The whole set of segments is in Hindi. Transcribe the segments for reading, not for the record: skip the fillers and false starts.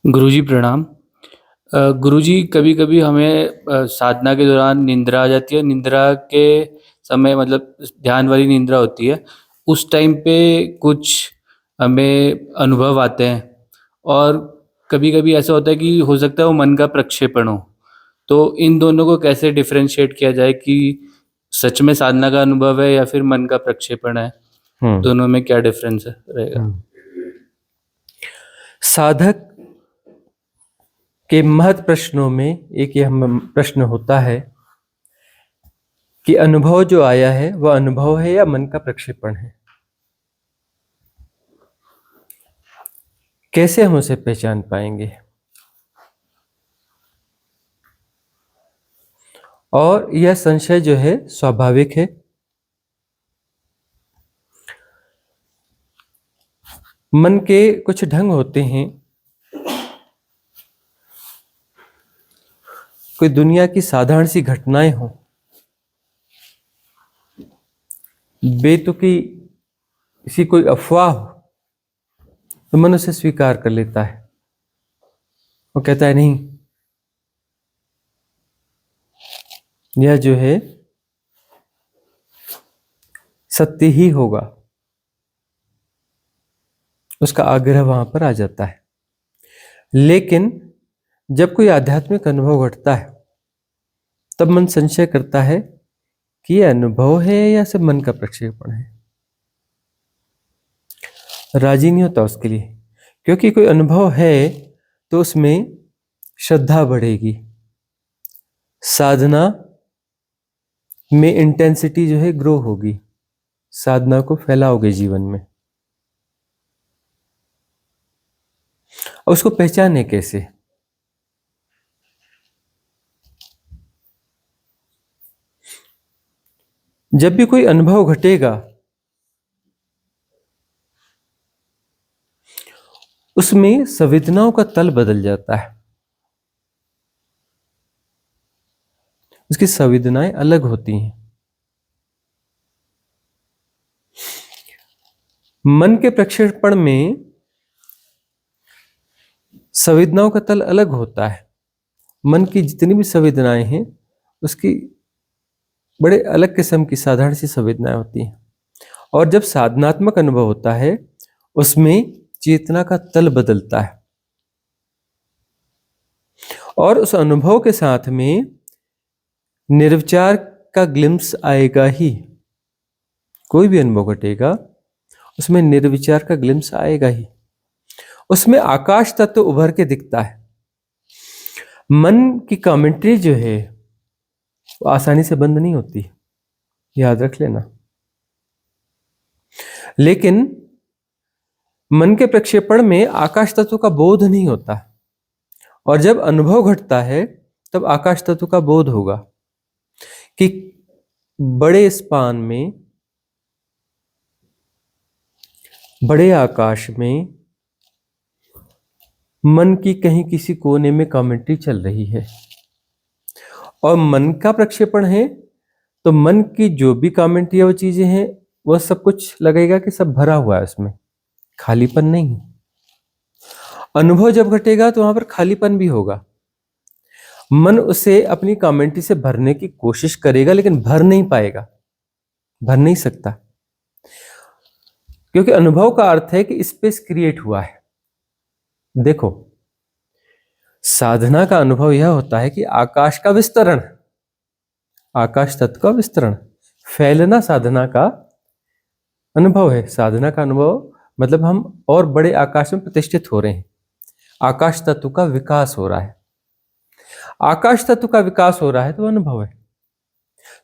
गुरुजी प्रणाम। गुरुजी कभी-कभी हमें साधना के दौरान निंद्रा आ जाती है। निंद्रा के समय मतलब ध्यान वाली निंद्रा होती है। उस टाइम पे कुछ हमें अनुभव आते हैं और कभी-कभी ऐसा होता है कि हो सकता है वो मन का प्रक्षेपण हो। तो इन दोनों को कैसे डिफरेंशिएट किया जाए कि सच में साधना का अनुभव है या फिर मन का प्रक्षेपण है? हम्म दोनों में क्या डिफरेंस है रहेगा? हम्म। साधक के महत्व प्रश्नों में एक यह प्रश्न होता है कि अनुभव जो आया है वह अनुभव है या मन का प्रक्षेपण है। कैसे हम उसे पहचान पाएंगे? और यह संशय जो है स्वाभाविक है। मन के कुछ ढंग होते हैं। कोई दुनिया की साधारण सी घटनाएं हों, बेतुकी किसी कोई अफवाह हो, तो मन उसे स्वीकार कर लेता है। वो कहता है नहीं, यह जो है सत्य ही होगा। उसका आग्रह वहां पर आ जाता है। लेकिन जब कोई आध्यात्मिक अनुभव घटता है तब मन संशय करता है कि यह अनुभव है या सिर्फ मन का प्रक्षेपण है। राजी नहीं होता उसके लिए, क्योंकि कोई अनुभव है तो उसमें श्रद्धा बढ़ेगी, साधना में इंटेंसिटी जो है ग्रो होगी, साधना को फैलाओगे जीवन में। और उसको पहचाने कैसे? जब भी कोई अनुभव घटेगा उसमें संवेदनाओं का तल बदल जाता है। उसकी संवेदनाएं अलग होती हैं। मन के प्रक्षेपण में संवेदनाओं का तल अलग होता है। मन की जितनी भी संवेदनाएं हैं उसकी बड़े अलग किस्म की साधारण सी संवेदनाएं होती हैं। और जब साधनात्मक अनुभव होता है उसमें चेतना का तल बदलता है और उस अनुभव के साथ में निर्विचार का ग्लिम्स आएगा ही। कोई भी अनुभव घटेगा उसमें निर्विचार का ग्लिम्स आएगा ही। उसमें आकाश तत्व उभर के दिखता है। मन की कमेंट्री जो है वो आसानी से बंद नहीं होती, याद रख लेना। लेकिन मन के प्रक्षेपण में आकाश तत्व का बोध नहीं होता, और जब अनुभव घटता है तब आकाश तत्व का बोध होगा कि बड़े स्पान में, बड़े आकाश में मन की कहीं किसी कोने में कमेंट्री चल रही है। और मन का प्रक्षेपण है तो मन की जो भी कमेंट्री वो चीजें हैं वह सब कुछ लगेगा कि सब भरा हुआ है, उसमें खालीपन नहीं। अनुभव जब घटेगा तो वहां पर खालीपन भी होगा। मन उसे अपनी कमेंट्री से भरने की कोशिश करेगा लेकिन भर नहीं पाएगा, भर नहीं सकता, क्योंकि अनुभव का अर्थ है कि स्पेस क्रिएट हुआ है। देखो, साधना का अनुभव यह होता है कि आकाश का विस्तरण, आकाश तत्व का विस्तरण, फैलना साधना का अनुभव है। साधना का अनुभव मतलब हम और बड़े आकाश में प्रतिष्ठित हो रहे हैं। आकाश तत्व का विकास हो रहा है। आकाश तत्व का विकास हो रहा है तो अनुभव है।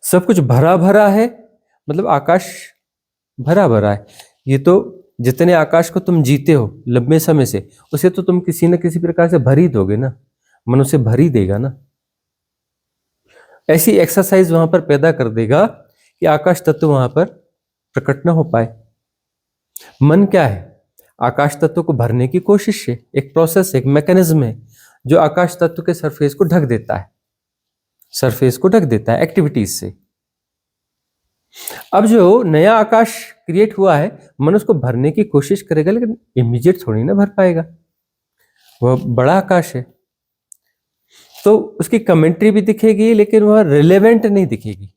सब कुछ भरा भरा है मतलब आकाश भरा भरा है। ये तो जितने आकाश को तुम जीते हो लंबे समय से, उसे तो तुम किसी न किसी प्रकार से भर ही दोगे ना, मन उसे भर ही देगा ना। ऐसी एक्सरसाइज वहां पर पैदा कर देगा कि आकाश तत्व वहां पर प्रकट न हो पाए। मन क्या है? आकाश तत्व को भरने की कोशिश है, एक प्रोसेस, एक मैकेनिज्म है जो आकाश तत्व के सरफेस को ढक देता है, सरफेस को ढक देता है एक्टिविटीज से। अब जो नया आकाश क्रिएट हुआ है मन उसको भरने की कोशिश करेगा, लेकिन इमीडिएट थोड़ी ना भर पाएगा। वह बड़ा आकाश है, तो उसकी कमेंट्री भी दिखेगी लेकिन वह रिलेवेंट नहीं दिखेगी,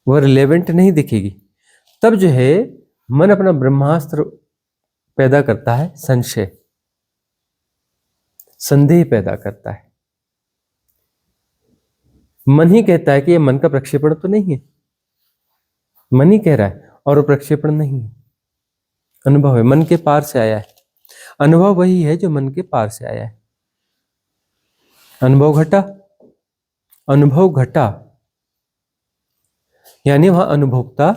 वह रिलेवेंट नहीं दिखेगी। तब जो है मन अपना ब्रह्मास्त्र पैदा करता है, संशय, संदेह पैदा करता है। मन ही कहता है कि यह मन का प्रक्षेपण तो नहीं है, मन ही कह रहा है, और वो प्रक्षेपण नहीं है, अनुभव है, मन के पार से आया है। अनुभव वही है जो मन के पार से आया है। अनुभव घटा, अनुभव घटा, यानी वहां अनुभोक्ता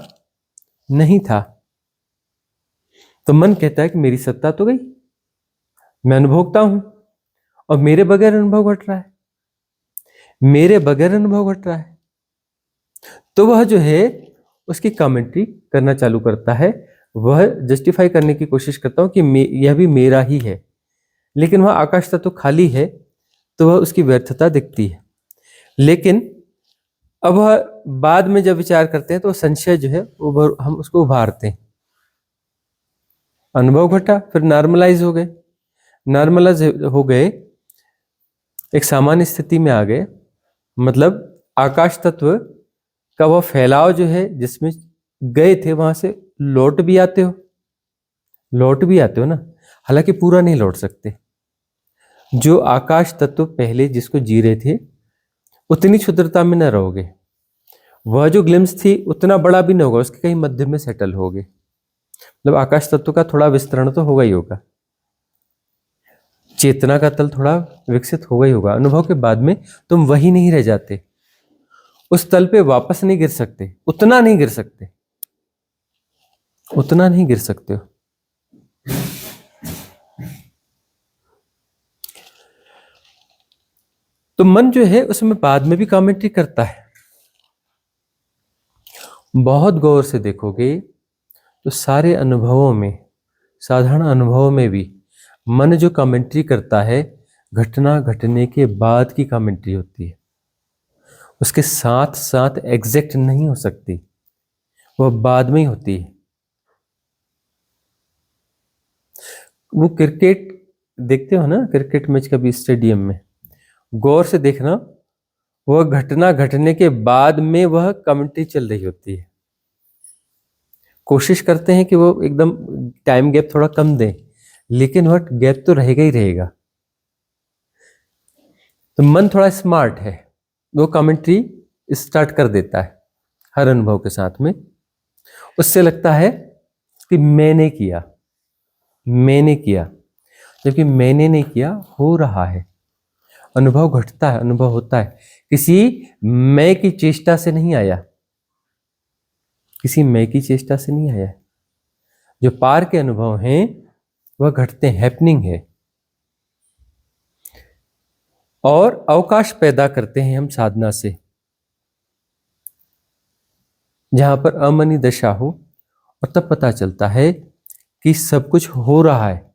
नहीं था। तो मन कहता है कि मेरी सत्ता तो गई, मैं अनुभोक्ता हूं और मेरे बगैर अनुभव घट रहा है, मेरे बगैर अनुभव घट रहा है। तो वह जो है उसकी कमेंट्री करना चालू करता है, वह जस्टिफाई करने की कोशिश करता हूं कि यह भी मेरा ही है, लेकिन वह आकाश तत्व तो खाली है, तो वह उसकी व्यर्थता दिखती है। लेकिन अब वह बाद में जब विचार करते हैं तो संशय जो है हम उसको उभारते हैं। अनुभव घटा, फिर नॉर्मलाइज हो गए, नॉर्मलाइज हो गए, एक सामान्य स्थिति में आ गए। मतलब आकाश तत्व का वह फैलाव जो है, जिसमें गए थे वहां से लौट भी आते हो, लौट भी आते हो ना, हालांकि पूरा नहीं लौट सकते। जो आकाश तत्व पहले जिसको जी रहे थे उतनी क्षुद्रता में न रहोगे, वह जो ग्लिम्स थी उतना बड़ा भी न होगा, उसके कहीं मध्य में सेटल होगे। मतलब आकाश तत्व का थोड़ा विस्तरण तो होगा ही होगा, चेतना का तल थोड़ा विकसित होगा ही होगा। अनुभव के बाद में तुम वही नहीं रह जाते, उस तल पे वापस नहीं गिर सकते, उतना नहीं गिर सकते, उतना नहीं गिर सकते हो। तो मन जो है उसमें बाद में भी कमेंट्री करता है। बहुत गौर से देखोगे तो सारे अनुभवों में, साधारण अनुभवों में भी मन जो कमेंट्री करता है, घटना घटने के बाद की कमेंट्री होती है, उसके साथ साथ एग्जैक्ट नहीं हो सकती, वह बाद में ही होती है। वो क्रिकेट देखते हो ना, क्रिकेट मैच कभी स्टेडियम में, गौर से देखना, वह घटना घटने के बाद में वह कमेंट्री चल रही होती है। कोशिश करते हैं कि वो एकदम टाइम गैप थोड़ा कम दें, लेकिन वह गैप तो रहेगा ही रहेगा। तो मन थोड़ा स्मार्ट है, वो कमेंट्री स्टार्ट कर देता है हर अनुभव के साथ में। उससे लगता है कि मैंने किया, मैंने किया, जबकि मैंने नहीं किया, हो रहा है। अनुभव घटता है, अनुभव होता है, किसी मैं की चेष्टा से नहीं आया, किसी मैं की चेष्टा से नहीं आया। जो पार के अनुभव हैं वह घटते हैं, हैपनिंग है, और अवकाश पैदा करते हैं हम साधना से, जहां पर अमनी दशा हो, और तब पता चलता है कि सब कुछ हो रहा है,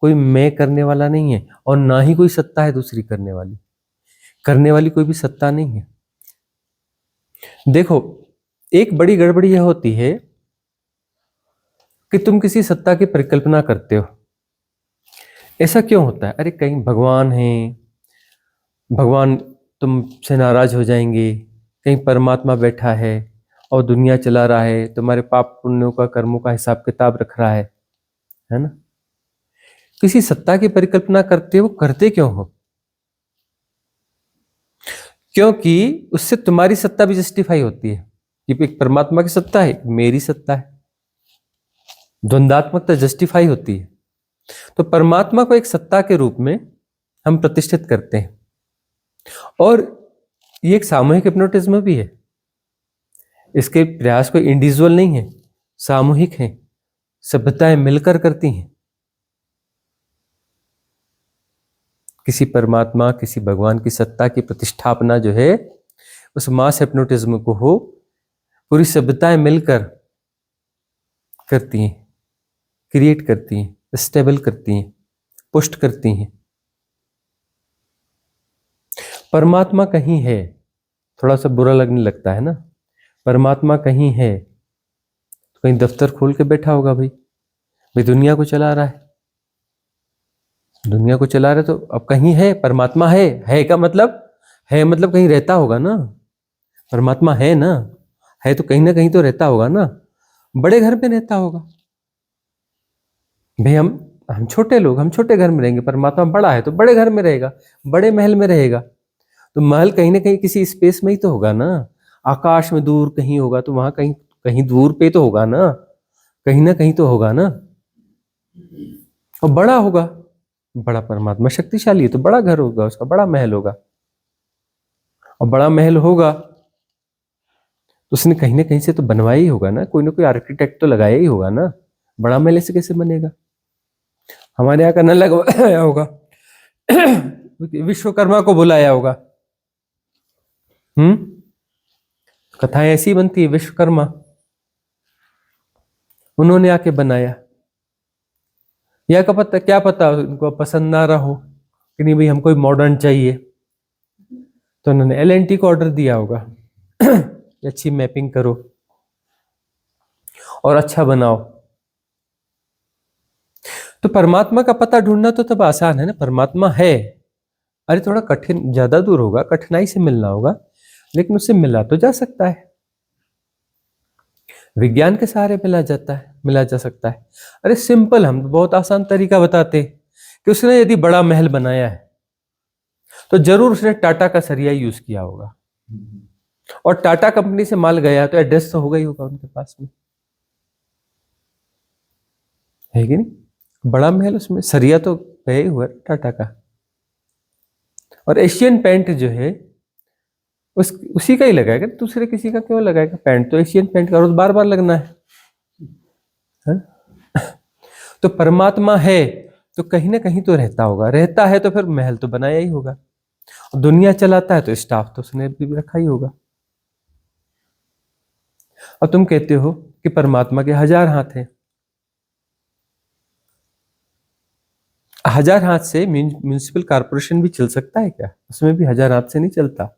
कोई मैं करने वाला नहीं है, और ना ही कोई सत्ता है दूसरी करने वाली, करने वाली कोई भी सत्ता नहीं है। देखो, एक बड़ी गड़बड़ी यह होती है कि तुम किसी सत्ता की परिकल्पना करते हो। ऐसा क्यों होता है? अरे कहीं भगवान है, भगवान तुमसे नाराज हो जाएंगे, कहीं परमात्मा बैठा है और दुनिया चला रहा है, तुम्हारे पाप पुण्यों का, कर्मों का हिसाब किताब रख रहा है ना। किसी सत्ता की परिकल्पना करते हो, करते क्यों हो? क्योंकि उससे तुम्हारी सत्ता भी जस्टिफाई होती है कि एक परमात्मा की सत्ता है, मेरी सत्ता है, द्वंद्वात्मकता जस्टिफाई होती है। तो परमात्मा को एक सत्ता के रूप में हम प्रतिष्ठित करते हैं, और ये एक सामूहिक हिप्नोटिज्म भी है। इसके प्रयास कोई इंडिविजुअल नहीं है, सामूहिक है, सभ्यताएं मिलकर करती हैं। किसी परमात्मा, किसी भगवान की सत्ता की प्रतिष्ठापना जो है, उस मास हिप्नोटिज्म को हो, पूरी सभ्यताएं मिलकर करती हैं, क्रिएट करती हैं, स्टेबल करती हैं, पुष्ट करती हैं। परमात्मा कहीं है, थोड़ा सा बुरा लगने लगता है ना, परमात्मा कहीं है तो कहीं दफ्तर खोल के बैठा होगा, भाई दुनिया को चला रहा है, दुनिया को चला रहे तो अब कहीं है परमात्मा है का मतलब है मतलब कहीं रहता होगा ना, परमात्मा है ना, है तो कहीं ना कहीं तो रहता होगा ना, बड़े घर में रहता होगा। भाई हम छोटे लोग, हम छोटे घर में रहेंगे, परमात्मा बड़ा है तो बड़े घर में रहेगा, बड़े महल में रहेगा। तो महल कहीं ना कहीं किसी स्पेस में ही तो होगा ना, आकाश में दूर कहीं होगा तो वहां कहीं कहीं दूर पे तो होगा ना कहीं तो होगा ना, और बड़ा होगा। बड़ा परमात्मा शक्तिशाली है तो बड़ा घर होगा, उसका बड़ा महल होगा, और बड़ा महल होगा तो उसने कहीं ना कहीं से तो बनवाया ही होगा ना कोई आर्किटेक्ट तो लगाया ही होगा ना। बड़ा महल ऐसे कैसे बनेगा? हमारे यहाँ का न लगवाया होगा विश्वकर्मा को बुलाया होगा। कथाएं ऐसी बनती है, विश्वकर्मा उन्होंने आके बनाया, या का पता क्या पता उनको पसंद ना रहा हो कि नहीं भाई हमको मॉडर्न चाहिए, तो उन्होंने एलएनटी को ऑर्डर दिया होगा अच्छी मैपिंग करो और अच्छा बनाओ। तो परमात्मा का पता ढूंढना तो तब आसान है ना, परमात्मा है, अरे थोड़ा कठिन, ज्यादा दूर होगा, कठिनाई से मिलना होगा, लेकिन उससे मिला तो जा सकता है, विज्ञान के सहारे मिला जा सकता है। अरे सिंपल, हम बहुत आसान तरीका बताते कि उसने यदि बड़ा महल बनाया है तो जरूर उसने टाटा का सरिया यूज किया होगा, और टाटा कंपनी से माल गया तो एड्रेस तो होगा ही होगा उनके पास में, है कि नहीं? बड़ा महल उसमें सरिया तो गया ही हुआ टाटा का। और एशियन पेंट जो है उसी का ही लगाएगा, दूसरे किसी का क्यों लगाएगा? पेंट तो एशियन पेंट का रोज बार बार लगना है? तो परमात्मा है तो कहीं ना कहीं तो रहता होगा, रहता है तो फिर महल तो बनाया ही होगा, और दुनिया चलाता है तो स्टाफ तो उसने भी रखा ही होगा। अब तुम कहते हो कि परमात्मा के 1000 हाथ हैं, 1000 हाथ से म्यूनिसिपल कॉर्पोरेशन भी चल सकता है क्या? उसमें भी 1000 हाथ से नहीं चलता,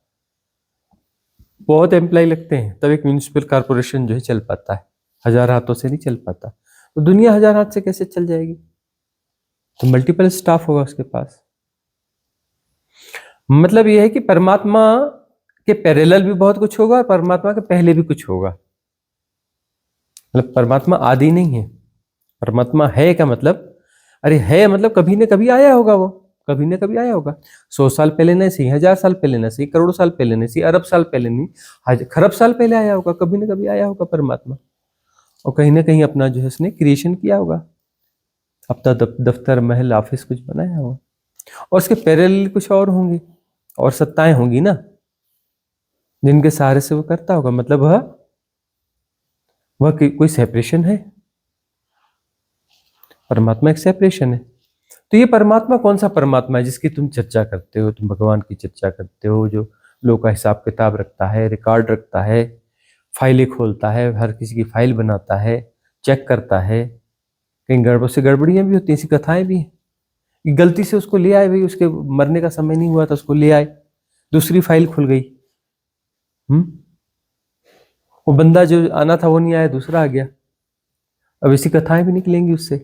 बहुत एम्प्लॉय लगते हैं तब एक म्यूनिसिपल कॉर्पोरेशन जो है चल पाता है, 1000 हाथों से नहीं चल पाता। तो दुनिया 1000 हाथ से कैसे चल जाएगी? तो मल्टीपल स्टाफ होगा उसके पास। मतलब यह है कि परमात्मा के पैरेलल भी बहुत कुछ होगा और परमात्मा के पहले भी कुछ होगा। मतलब परमात्मा आदि नहीं है, परमात्मा है का मतलब, अरे है मतलब कभी ना कभी आया होगा, वो कभी ना कभी आया होगा, 100 साल पहले नहीं सही, 1000 साल पहले नहीं सही, करोड़ साल पहले नहीं सही, अरब साल पहले नहीं, खरब साल पहले आया होगा, कभी ना कभी आया होगा परमात्मा, और कहीं ना कहीं अपना जो है उसने क्रिएशन किया होगा, अपना दफ्तर महल ऑफिस कुछ बनाया होगा, और उसके पैरेलल कुछ और होंगी, और सत्ताएं होंगी ना जिनके सहारे से वो करता होगा। मतलब वह कोई सेपरेशन है? परमात्मा एक सेपरेशन है। तो ये परमात्मा कौन सा परमात्मा है जिसकी तुम चर्चा करते हो? तुम भगवान की चर्चा करते हो जो लोग का हिसाब किताब रखता है, रिकॉर्ड रखता है, फाइलें खोलता है, हर किसी की फाइल बनाता है, चेक करता है, कहीं गड़बड़ से गड़बड़ियां भी होती हैं, ऐसी कथाएं भी हैं कि गलती से उसको ले आए, भाई उसके मरने का समय नहीं हुआ था, उसको ले आए, दूसरी फाइल खुल गई, वो बंदा जो आना था वो नहीं आया, दूसरा आ गया। अब ऐसी कथाएं भी निकलेंगी उससे।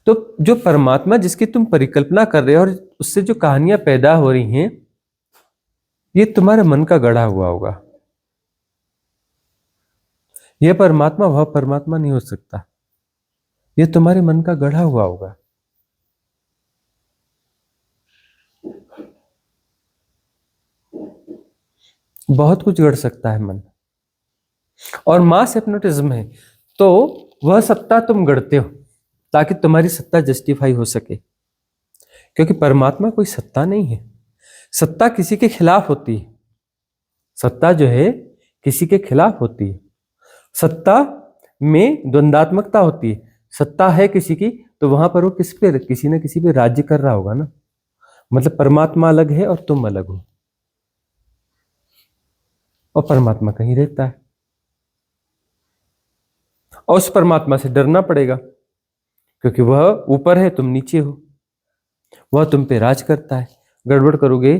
तो जो परमात्मा जिसकी तुम परिकल्पना कर रहे हो और उससे जो कहानियां पैदा हो रही हैं, ये तुम्हारे मन का गढ़ा हुआ होगा। यह परमात्मा वह परमात्मा नहीं हो सकता, ये तुम्हारे मन का गढ़ा हुआ होगा। बहुत कुछ गढ़ सकता है मन, और मास हिप्नोटिज्म है तो वह सत्ता तुम गढ़ते हो ताकि तुम्हारी सत्ता जस्टिफाई हो सके, क्योंकि परमात्मा कोई सत्ता नहीं है, सत्ता किसी के खिलाफ होती है, सत्ता जो है किसी के खिलाफ होती है, सत्ता में द्वंदात्मकता होती है, सत्ता है किसी की तो वहां पर वो किस पे, किसी न किसी पे राज्य कर रहा होगा ना। मतलब परमात्मा अलग है और तुम अलग हो, और परमात्मा कहीं रहता है, और उस परमात्मा से डरना पड़ेगा क्योंकि वह ऊपर है, तुम नीचे हो, वह तुम पे राज करता है, गड़बड़ करोगे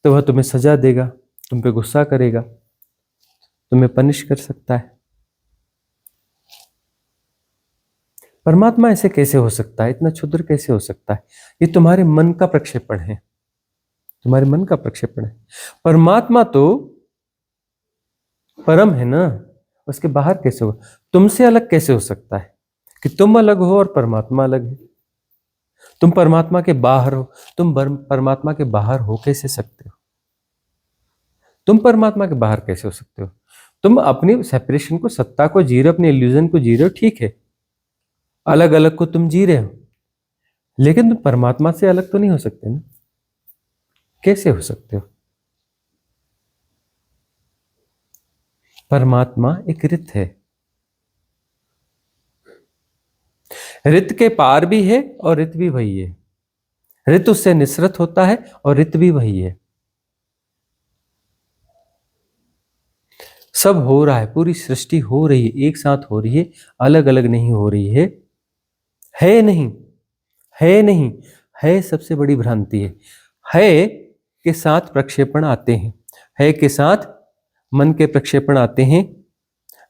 तो वह तुम्हें सजा देगा, तुम पे गुस्सा करेगा, तुम्हें पनिश कर सकता है। परमात्मा ऐसे कैसे हो सकता है, इतना क्षुद्र कैसे हो सकता है? ये तुम्हारे मन का प्रक्षेपण है, तुम्हारे मन का प्रक्षेपण है। परमात्मा तो परम है ना, उसके बाहर कैसे हो? तुमसे अलग कैसे हो सकता है कि तुम अलग हो और परमात्मा अलग है? तुम परमात्मा के बाहर हो, तुम परमात्मा के बाहर हो कैसे सकते हो? तुम परमात्मा के बाहर कैसे हो सकते हो? तुम अपनी सेपरेशन को, सत्ता को जी रहे हो, अपने इल्यूजन को जी रहे हो, ठीक है, अलग अलग को तुम जी रहे हो, लेकिन तुम परमात्मा से अलग तो नहीं हो सकते ना। कैसे हो सकते हो? परमात्मा एक रित है, रित के पार भी है और रित भी वही है। रित उससे निसृत होता है और रित भी वही है। सब हो रहा है, पूरी सृष्टि हो रही है, एक साथ हो रही है, अलग अलग नहीं हो रही है। है नहीं, है नहीं, है सबसे बड़ी भ्रांति है के साथ प्रक्षेपण आते हैं, है के साथ मन के प्रक्षेपण आते हैं,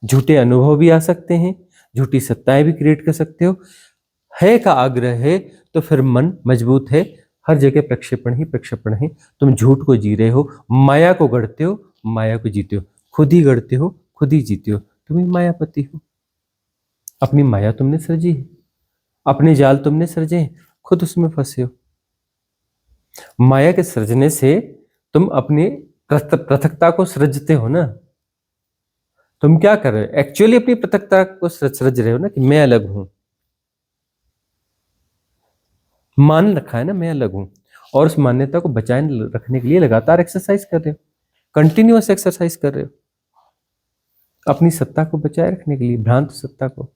झूठे अनुभव भी आ सकते हैं, झूठी सत्ताएं भी क्रिएट कर सकते हो। है का आग्रह है तो फिर मन मजबूत है, हर जगह प्रक्षेपण ही प्रक्षेपण है। तुम झूठ को जी रहे हो, माया को गढ़ते हो, माया को जीते हो, खुद ही गढ़ते हो, खुद ही जीते हो, तुम ही मायापति हो। अपनी माया तुमने सृजी है, अपने जाल तुमने सृजे हैं, खुद उसमें फंसे हो। माया के सृजने से तुम अपनी पृथकता को सृजते हो ना। तुम क्या कर रहे हो? एक्चुअली अपनी पृथकता को सृज रहे हो ना, कि मैं अलग हूं। मान रखा है ना मैं अलग हूं, और उस मान्यता को बचाए रखने के लिए लगातार एक्सरसाइज कर रहे हो, कंटिन्यूअस एक्सरसाइज कर रहे हो, अपनी सत्ता को बचाए रखने के लिए, भ्रांत सत्ता को।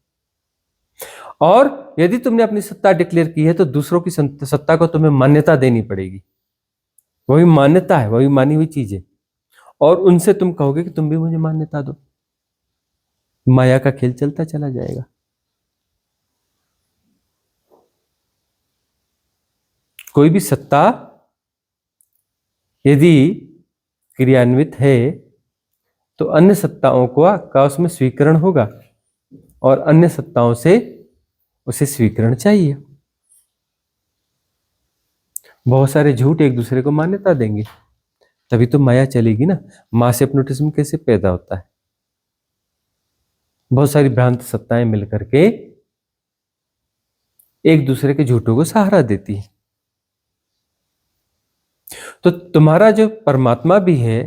और यदि तुमने अपनी सत्ता डिक्लेयर की है तो दूसरों की सत्ता को तुम्हें मान्यता देनी पड़ेगी। वही मान्यता है, वही मानी हुई चीज है, और उनसे तुम कहोगे कि तुम भी मुझे मान्यता दो। माया का खेल चलता चला जाएगा। कोई भी सत्ता यदि क्रियान्वित है तो अन्य सत्ताओं का उसमें स्वीकरण होगा, और अन्य सत्ताओं से उसे स्वीकरण चाहिए। बहुत सारे झूठ एक दूसरे को मान्यता देंगे, तभी तो माया चलेगी ना। मास हिप्नोटिज्म कैसे पैदा होता है? बहुत सारी भ्रांत सत्ताएं मिलकर के एक दूसरे के झूठों को सहारा देती है। तो तुम्हारा जो परमात्मा भी है,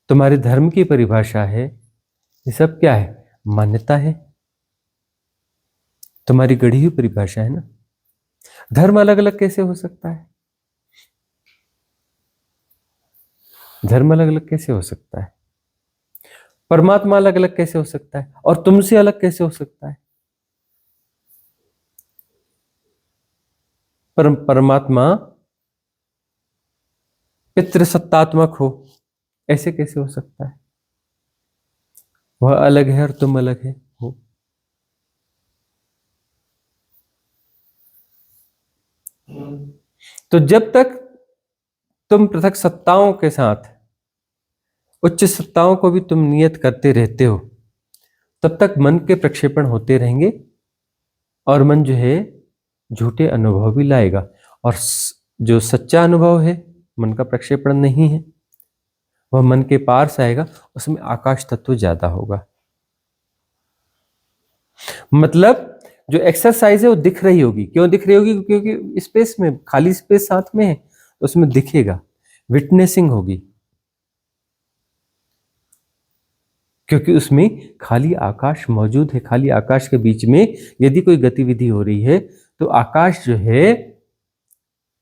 तुम्हारे धर्म की परिभाषा है, ये सब क्या है? मान्यता है, तुम्हारी गढ़ी हुई परिभाषा है ना। धर्म अलग अलग कैसे हो सकता है? धर्म अलग अलग कैसे हो सकता है? परमात्मा अलग अलग कैसे हो सकता है? और तुमसे अलग कैसे हो सकता है? परमात्मा पितृसत्तात्मक हो, ऐसे कैसे हो सकता है? वह अलग है और तुम अलग है हो। तो जब तक तुम पृथक सत्ताओं के साथ उच्च सत्ताओं को भी तुम नियत करते रहते हो, तब तक मन के प्रक्षेपण होते रहेंगे, और मन जो है झूठे अनुभव भी लाएगा। और जो सच्चा अनुभव है, मन का प्रक्षेपण नहीं है, वह मन के पार से आएगा, उसमें आकाश तत्व ज्यादा होगा। मतलब जो एक्सरसाइज है वो दिख रही होगी। क्यों दिख रही होगी? क्योंकि स्पेस में, खाली स्पेस साथ में है, उसमें दिखेगा, विटनेसिंग होगी, क्योंकि उसमें खाली आकाश मौजूद है। खाली आकाश के बीच में यदि कोई गतिविधि हो रही है तो आकाश जो है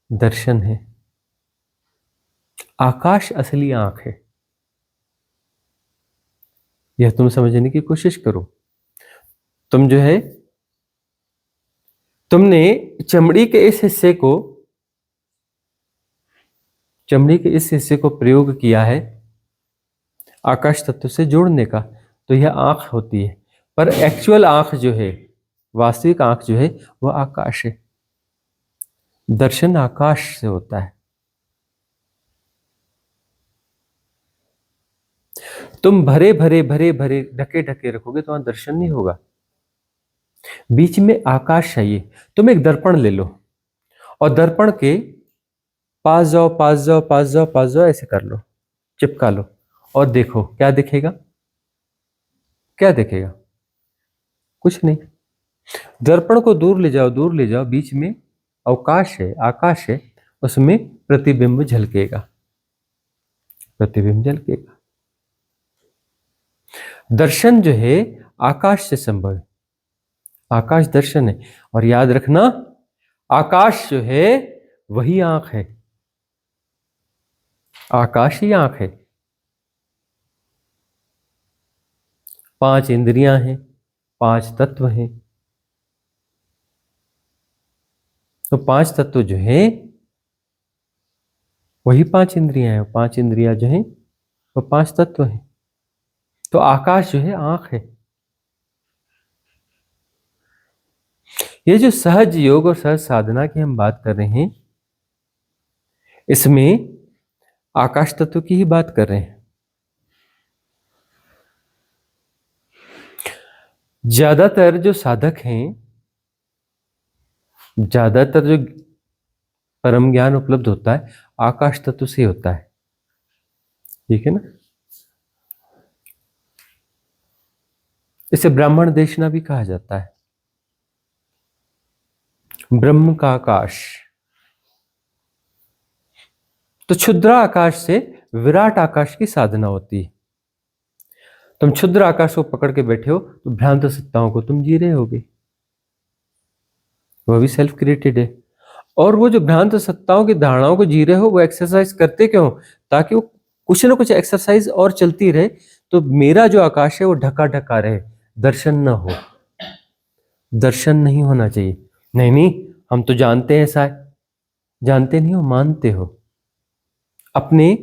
दर्शन है। आकाश असली आंख है, यह तुम समझने की कोशिश करो। तुम जो है, तुमने चमड़ी के इस हिस्से को, चमड़ी के इस हिस्से को प्रयोग किया है आकाश तत्व से जोड़ने का, तो यह आंख होती है। पर एक्चुअल आंख जो है, वास्तविक आंख जो है, वह आकाश है। दर्शन आकाश से होता है। तुम भरे भरे भरे भरे ढके ढके रखोगे तो वहां दर्शन नहीं होगा। बीच में आकाश चाहिए। तुम एक दर्पण ले लो और दर्पण के पास जाओ, पास जाओ, पास जाओ, पास जाओ, ऐसे कर लो, चिपका लो और देखो क्या दिखेगा। क्या दिखेगा? कुछ नहीं। दर्पण को दूर ले जाओ, दूर ले जाओ, बीच में अवकाश है, आकाश है, उसमें प्रतिबिंब झलकेगा, प्रतिबिंब झलकेगा। दर्शन जो है आकाश से संभव है, आकाश दर्शन है। और याद रखना, आकाश जो है वही आंख है, आकाश ही आंख है। 5 इंद्रियां हैं, 5 तत्व हैं। तो 5 तत्व जो है वही 5 इंद्रियां हैं, 5 इंद्रियां जो हैं वो 5 तत्व हैं। तो आकाश जो है आंख है। ये जो सहज योग और सहज साधना की हम बात कर रहे हैं, इसमें आकाश तत्व की ही बात कर रहे हैं। ज्यादातर जो साधक हैं, ज्यादातर जो परम ज्ञान उपलब्ध होता है आकाश तत्व से होता है, ठीक है ना। इसे ब्राह्मण देशना भी कहा जाता है, ब्रह्म का आकाश। तो क्षुद्र आकाश से विराट आकाश की साधना होती है। तुम क्षुद्र आकाश को पकड़ के बैठे हो तो भ्रांत सत्ताओं को तुम जी रहे होगे, वह भी सेल्फ क्रिएटेड है। और वो जो भ्रांत सत्ताओं की धारणाओं को जी रहे हो वो एक्सरसाइज करते क्यों? ताकि वो कुछ ना कुछ एक्सरसाइज और चलती रहे, तो मेरा जो आकाश है वो ढका ढका रहे, दर्शन ना हो। दर्शन नहीं होना चाहिए। नहीं नहीं, हम तो जानते हैं ऐसा है। जानते नहीं हो, मानते हो। अपने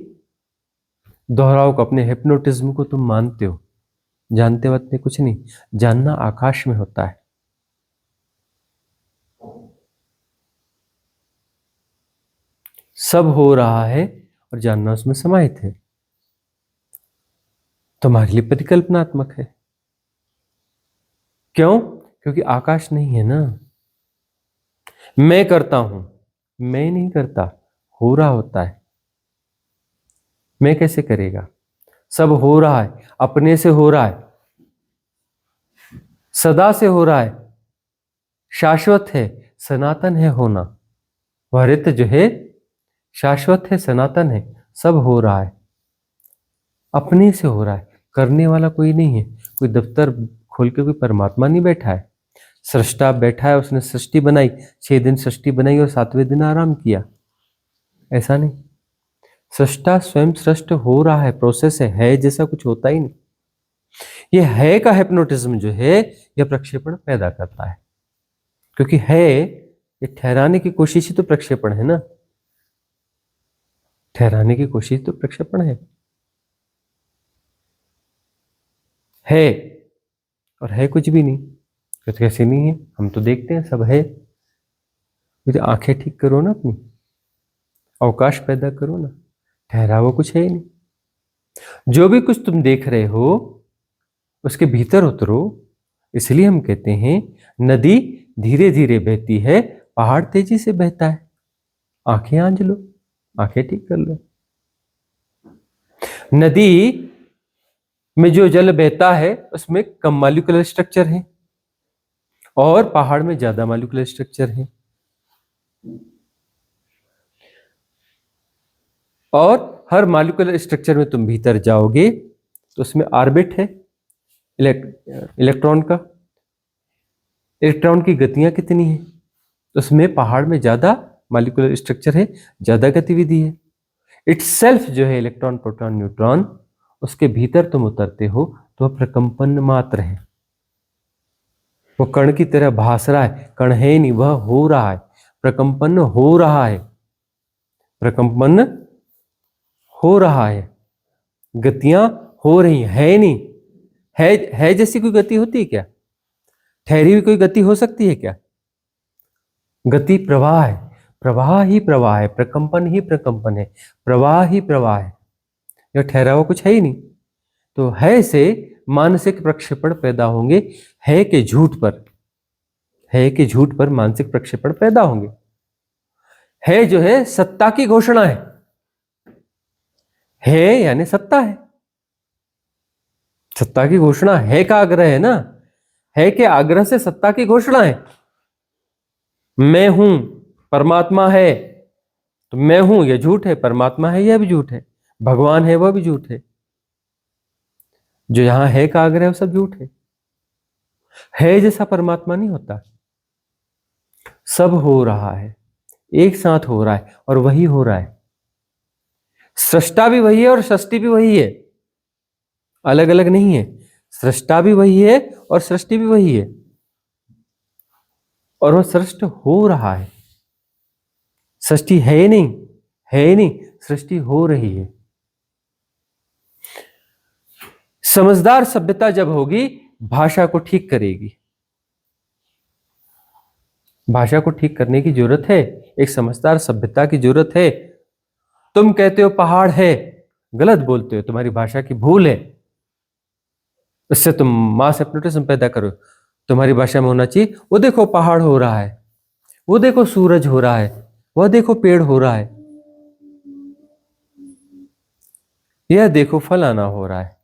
दोहराव को, अपने हिप्नोटिज्म को तुम मानते हो। जानते वक्त में कुछ नहीं, जानना आकाश में होता है। सब हो रहा है और जानना उसमें समाहित है। तुम्हारे लिए परिकल्पनात्मक है। क्यों? क्योंकि आकाश नहीं है ना। मैं करता हूं, मैं नहीं करता, हो रहा होता है। मैं कैसे करेगा? सब हो रहा है, अपने से हो रहा है, सदा से हो रहा है, शाश्वत है, सनातन है होना। वह रित जो है शाश्वत है, सनातन है, सब हो रहा है, अपने से हो रहा है। करने वाला कोई नहीं है। कोई दफ्तर खोल के कोई परमात्मा नहीं बैठा है। सृष्टा बैठा है, उसने सृष्टि बनाई, 6 दिन सृष्टि बनाई और 7वें दिन आराम किया, ऐसा नहीं। सृष्टा स्वयं सृष्ट हो रहा है, प्रोसेस है जैसा कुछ होता ही नहीं। ये है का हिप्नोटिज्म जो है यह प्रक्षेपण पैदा करता है। क्योंकि है ये ठहराने की कोशिश ही तो प्रक्षेपण है ना। ठहराने की कोशिश तो प्रक्षेपण है। और है कुछ भी नहीं। तो कैसे नहीं है? हम तो देखते हैं सब है। तो आंखें ठीक करो ना अपनी, अवकाश पैदा करो ना। ठहरा हुआ कुछ है ही नहीं। जो भी कुछ तुम देख रहे हो उसके भीतर उतरो। इसलिए हम कहते हैं नदी धीरे धीरे बहती है, पहाड़ तेजी से बहता है। आंखें आंज लो, आंखें ठीक कर लो। नदी में जो जल बहता है उसमें कम मॉलिक्यूलर स्ट्रक्चर है और पहाड़ में ज्यादा मॉलिक्यूलर स्ट्रक्चर है। और हर मॉलिक्यूलर स्ट्रक्चर में तुम भीतर जाओगे तो उसमें ऑर्बिट है इलेक्ट्रॉन का। इलेक्ट्रॉन की गतियां कितनी है? तो उसमें पहाड़ में ज्यादा मॉलिक्यूलर स्ट्रक्चर है, ज्यादा गतिविधि है। इटसेल्फ जो है इलेक्ट्रॉन प्रोटॉन न्यूट्रॉन, उसके भीतर तुम उतरते हो तो प्रकंपन मात्र है। वो कण की तरह भास रहा है, कण है नहीं, वह हो रहा है, प्रकंपन हो रहा है, प्रकंपन हो रहा है, गतियां हो रही है नहीं। है जैसी कोई गति होती है क्या? ठहरी हुई कोई गति हो सकती है क्या? गति प्रवाह है, प्रवाह ही प्रवाह है, प्रकंपन ही प्रकंपन है, प्रवाह ही प्रवाह है। यह ठहरा हुआ कुछ है ही नहीं। तो है से मानसिक प्रक्षेपण पैदा होंगे है के झूठ पर। है के झूठ पर मानसिक प्रक्षेपण पैदा होंगे। है जो है सत्ता की घोषणा है यानी सत्ता है, सत्ता की घोषणा है का आग्रह है ना, है के आग्रह से सत्ता की घोषणा है। मैं हूं, परमात्मा है, तो मैं हूं यह झूठ है, परमात्मा है यह भी झूठ है, भगवान है वह भी झूठ है। जो यहां है का आग्रह है वो सब झूठ है जैसा परमात्मा नहीं होता। सब हो रहा है, एक साथ हो रहा है और वही हो रहा है। सृष्टा भी वही है और सृष्टि भी वही है, अलग अलग नहीं है। सृष्टा भी वही है और सृष्टि भी वही है, और वह सृष्ट हो रहा है। सृष्टि है ही नहीं, है ही नहीं, सृष्टि हो रही है। समझदार सभ्यता जब होगी भाषा को ठीक करेगी। भाषा को ठीक करने की जरूरत है, एक समझदार सभ्यता की जरूरत है। तुम कहते हो पहाड़ है, गलत बोलते हो, तुम्हारी भाषा की भूल है, इससे तुम मास एप्रोटेशन पैदा करो। तुम्हारी भाषा में होना चाहिए वो देखो पहाड़ हो रहा है, वो देखो सूरज हो रहा है, वह देखो पेड़ हो रहा है, यह देखो फलाना हो रहा है।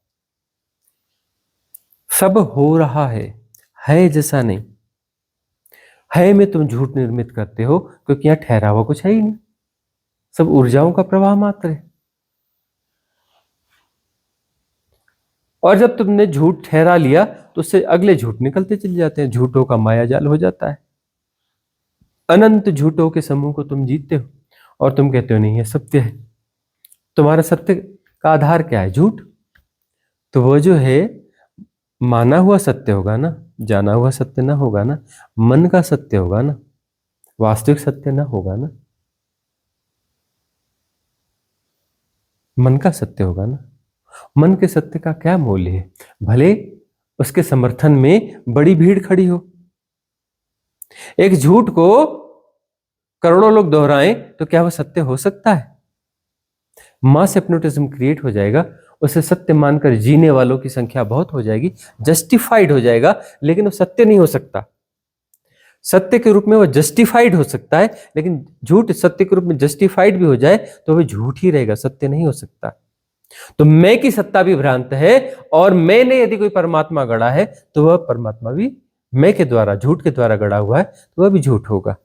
सब हो रहा है जैसा नहीं। है में तुम झूठ निर्मित करते हो क्योंकि यहां ठहरा हुआ कुछ है ही नहीं, सब ऊर्जाओं का प्रवाह मात्र है। और जब तुमने झूठ ठहरा लिया तो उससे अगले झूठ निकलते चले जाते हैं, झूठों का माया जाल हो जाता है। अनंत झूठों के समूह को तुम जीतते हो और तुम कहते हो नहीं ये सत्य है। तुम्हारा सत्य का आधार क्या है? झूठ। तो वो जो है माना हुआ सत्य होगा ना, जाना हुआ सत्य ना होगा ना, मन का सत्य होगा ना, वास्तविक सत्य ना होगा ना, मन का सत्य होगा ना। मन के सत्य का क्या मूल्य है? भले उसके समर्थन में बड़ी भीड़ खड़ी हो। एक झूठ को करोड़ों लोग दोहराएं तो क्या वह सत्य हो सकता है? मास हिप्नोटिज्म क्रिएट हो जाएगा, उसे सत्य मानकर जीने वालों की संख्या बहुत हो जाएगी, जस्टिफाइड हो जाएगा, लेकिन वो सत्य नहीं हो सकता। सत्य के रूप में वो जस्टिफाइड हो सकता है, लेकिन झूठ सत्य के रूप में जस्टिफाइड भी हो जाए तो वह झूठ ही रहेगा, सत्य नहीं हो सकता। तो मैं की सत्ता भी भ्रांत है, और मैंने यदि कोई परमात्मा गढ़ा है तो वह परमात्मा भी मैं के द्वारा, झूठ के द्वारा गढ़ा हुआ है, तो वह भी झूठ होगा।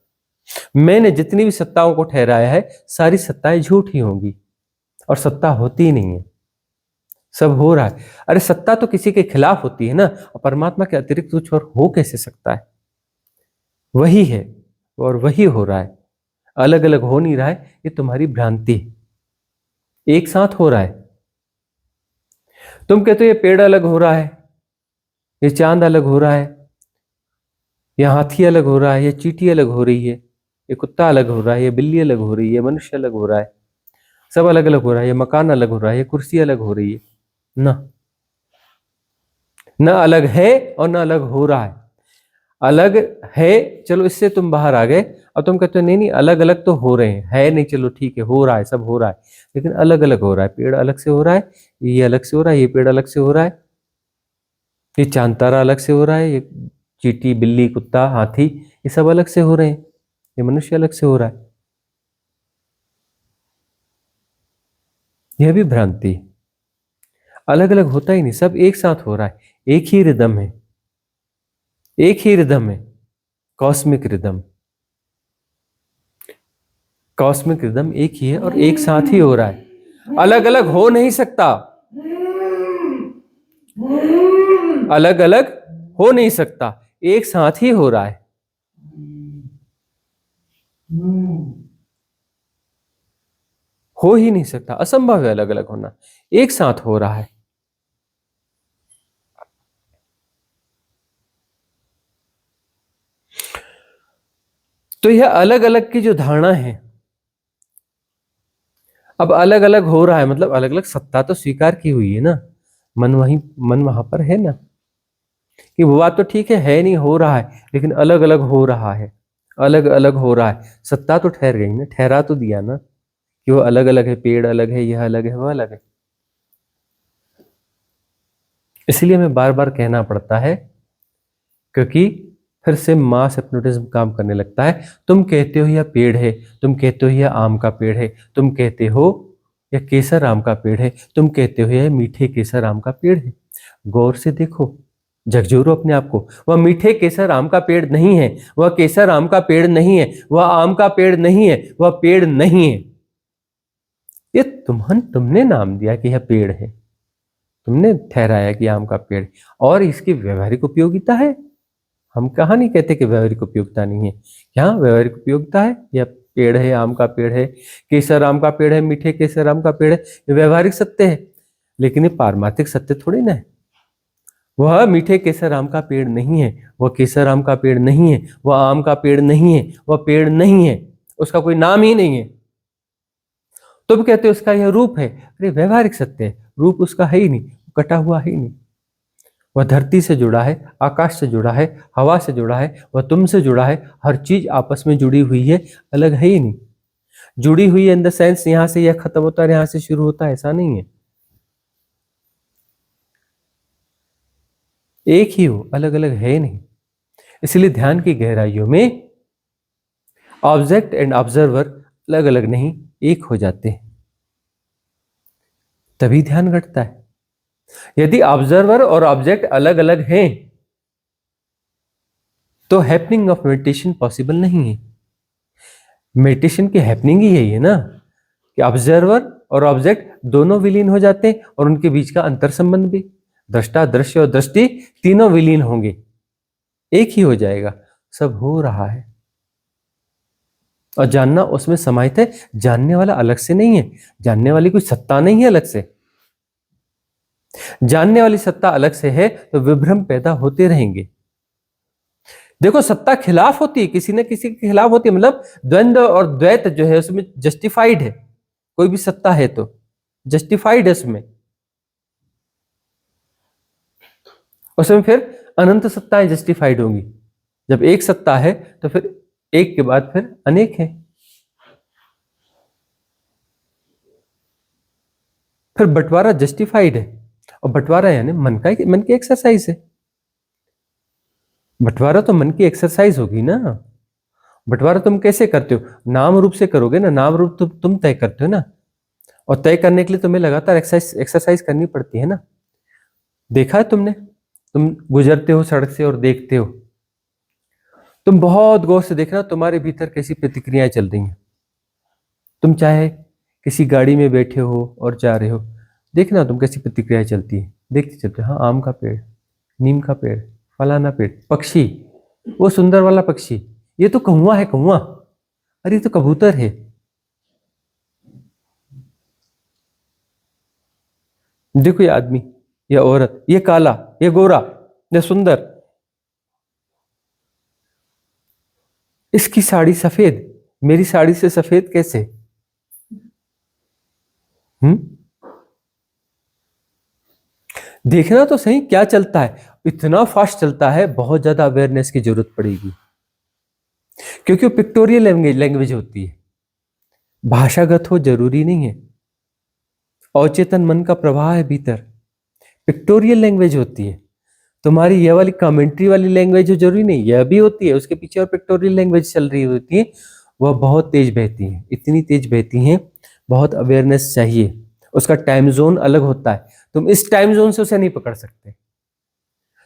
मैंने जितनी भी सत्ताओं को ठहराया है सारी सत्ताएं झूठ ही होंगी, और सत्ता होती ही नहीं है, सब हो रहा है। अरे सत्ता तो किसी के खिलाफ होती है ना, और परमात्मा के अतिरिक्त कुछ और हो कैसे सकता है? वही है और वही हो रहा है, अलग अलग हो नहीं रहा है। ये तुम्हारी भ्रांति है, एक साथ हो रहा है। तुम कहते हो ये पेड़ अलग हो रहा है, ये चांद अलग हो रहा है, ये हाथी अलग हो रहा है, ये चींटी अलग हो रही है, ये कुत्ता अलग हो रहा है, ये बिल्ली अलग हो रही है, मनुष्य अलग हो रहा है, सब अलग अलग हो रहा है, ये मकान अलग हो रहा है, ये कुर्सी अलग हो रही है ना। न अलग है और न अलग हो रहा है। अलग है, चलो इससे तुम बाहर आ गए। अब तुम कहते हो नहीं नहीं अलग अलग तो हो रहे हैं, है नहीं, चलो ठीक है, हो रहा है, सब हो रहा है, लेकिन अलग अलग हो रहा है। पेड़ अलग से हो रहा है, ये अलग से हो रहा है, ये पेड़ अलग से हो रहा है, ये चांद तारा अलग से हो रहा है, ये चींटी बिल्ली कुत्ता हाथी ये सब अलग से हो रहे हैं, ये मनुष्य अलग से हो रहा है। यह भी भ्रांति, अलग अलग होता ही नहीं, सब एक साथ हो रहा है, एक ही रिदम है, एक ही रिदम है, कॉस्मिक रिदम। कॉस्मिक रिदम एक ही है और एक साथ ही हो रहा है, अलग अलग हो नहीं सकता, अलग अलग हो नहीं सकता, एक साथ ही हो रहा है। हो ही नहीं सकता, असंभव है अलग अलग होना, एक साथ हो रहा है। तो यह अलग अलग की जो धारणा है, अब अलग अलग हो रहा है मतलब अलग अलग सत्ता तो स्वीकार की हुई है ना, मन वहां पर है ना, कि वो बात तो ठीक है नहीं, हो रहा है, लेकिन अलग अलग हो रहा है, अलग अलग हो रहा है। सत्ता तो ठहर गई ना, ठहरा तो दिया ना कि वो अलग अलग है, पेड़ अलग है, यह अलग है, वह अलग है। इसलिए हमें बार बार कहना पड़ता है, क्योंकि फिर से मास हिप्नोटिज्म काम करने लगता है। तुम कहते हो यह पेड़ है, तुम कहते हो यह आम का पेड़ है, तुम कहते हो यह केसर आम का पेड़ है, तुम कहते हो यह मीठे केसर आम का पेड़ है। गौर से देखो, झकझोरो अपने आप को। वह मीठे केसर आम का पेड़ नहीं है, वह केसर आम का पेड़ नहीं है, वह आम का पेड़ नहीं है, वह पेड़ नहीं है। ये तुमने नाम दिया कि यह पेड़ है, तुमने ठहराया कि आम का पेड़, और इसकी व्यवहारिक उपयोगिता है। हम कहाँ नहीं कहते कि व्यवहारिक उपयोगिता नहीं है, यहाँ व्यवहारिक उपयोगिता है। यह पेड़ है, आम का पेड़ है, केसर आम का पेड़ है, मीठे केसर आम का पेड़ है, ये व्यवहारिक सत्य है। लेकिन ये पारमार्थिक सत्य थोड़ी ना है। वह मीठे केसर आम का पेड़ नहीं है, वह केसर आम का पेड़ नहीं है, वह आम का पेड़ नहीं है, वह पेड़ नहीं है, उसका कोई नाम ही नहीं है। तुम कहते हो उसका यह रूप है, अरे व्यवहारिक सत्य है, रूप उसका है ही नहीं, कटा हुआ है ही नहीं। वह धरती से जुड़ा है, आकाश से जुड़ा है, हवा से जुड़ा है, वह तुमसे जुड़ा है, हर चीज आपस में जुड़ी हुई है, अलग है ही नहीं। जुड़ी हुई है इन द सेंस यहां से यह खत्म होता है, यहां से शुरू होता है, ऐसा नहीं है। एक ही हो, अलग अलग है नहीं। इसलिए ध्यान की गहराइयों में ऑब्जेक्ट एंड ऑब्जर्वर अलग अलग नहीं, एक हो जाते हैं, तभी ध्यान घटता है। यदि ऑब्जर्वर और ऑब्जेक्ट अलग अलग हैं तो हैपनिंग ऑफ मेडिटेशन पॉसिबल नहीं है। मेडिटेशन की हैपनिंग ही यही है ना कि ऑब्जर्वर और ऑब्जेक्ट दोनों विलीन हो जाते हैं और उनके बीच का अंतर संबंध भी, दृष्टा दृश्य और दृष्टि तीनों विलीन होंगे, एक ही हो जाएगा। सब हो रहा है और जानना उसमें समाहित है। जानने वाला अलग से नहीं है, जानने वाली कोई सत्ता नहीं है अलग से। जानने वाली सत्ता अलग से है तो विभ्रम पैदा होते रहेंगे। देखो, सत्ता खिलाफ होती है, किसी न किसी के खिलाफ होती है, मतलब द्वंद्व और द्वैत जो है उसमें जस्टिफाइड है। कोई भी सत्ता है तो जस्टिफाइड है उसमें फिर अनंत सत्ताएं जस्टिफाइड होंगी। जब एक सत्ता है तो फिर एक के बाद फिर अनेक है। फिर बंटवारा जस्टिफाइड है, और बंटवारा यानी मन की एक्सरसाइज है। बंटवारा तो मन की एक्सरसाइज होगी ना। बंटवारा तुम कैसे करते हो? नाम रूप से करोगे ना, नाम रूप तो तुम तय करते हो ना, और तय करने के लिए तुम्हें लगातार एक्सरसाइज करनी पड़ती है ना। देखा है तुमने, तुम गुजरते हो सड़क से और देखते हो, तुम बहुत गौर से देखना तुम्हारे भीतर कैसी प्रतिक्रियाएं चल रही हैं। तुम चाहे किसी गाड़ी में बैठे हो और जा रहे हो, देखना तुम कैसी प्रतिक्रियाएं चलती है, देखते चलते, हाँ आम का पेड़, नीम का पेड़, फलाना पेड़, पक्षी, वो सुंदर वाला पक्षी, ये तो कौवा है, कौवा, अरे ये तो कबूतर है। देखो ये आदमी, ये औरत, ये काला, ये गोरा, ये सुंदर, इसकी साड़ी सफेद, मेरी साड़ी से सफेद कैसे? देखना तो सही क्या चलता है। इतना फास्ट चलता है, बहुत ज्यादा अवेयरनेस की जरूरत पड़ेगी, क्योंकि वो पिक्टोरियल लैंग्वेज होती है, भाषागत हो जरूरी नहीं है। अवचेतन मन का प्रवाह है भीतर, पिक्टोरियल लैंग्वेज होती है। तुम्हारी ये वाली कमेंट्री वाली लैंग्वेज जरूरी नहीं, यह भी होती है, उसके पीछे और पिक्टोरियल लैंग्वेज चल रही होती है, वह बहुत तेज बहती है, इतनी तेज बहती है, बहुत अवेयरनेस चाहिए। उसका टाइम जोन अलग होता है, तुम इस टाइम जोन से उसे नहीं पकड़ सकते।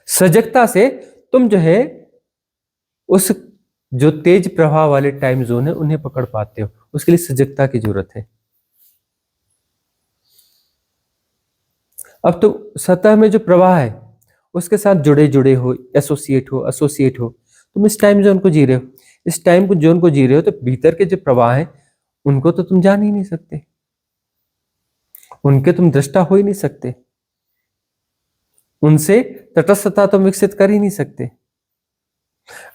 सजगता से तुम जो है उस जो तेज प्रवाह वाले टाइम जोन है उन्हें पकड़ पाते हो, उसके लिए सजगता की जरूरत है। अब तो सतह में जो प्रवाह है उसके साथ जुड़े हो, एसोसिएट हो, तुम इस टाइम जोन को जी रहे हो, इस टाइम जोन को जी रहे हो, तो भीतर के जो प्रवाह है उनको तो तुम जान ही नहीं सकते, उनके तुम दृष्टा हो ही नहीं सकते, उनसे तटस्थता तुम विकसित कर ही नहीं सकते।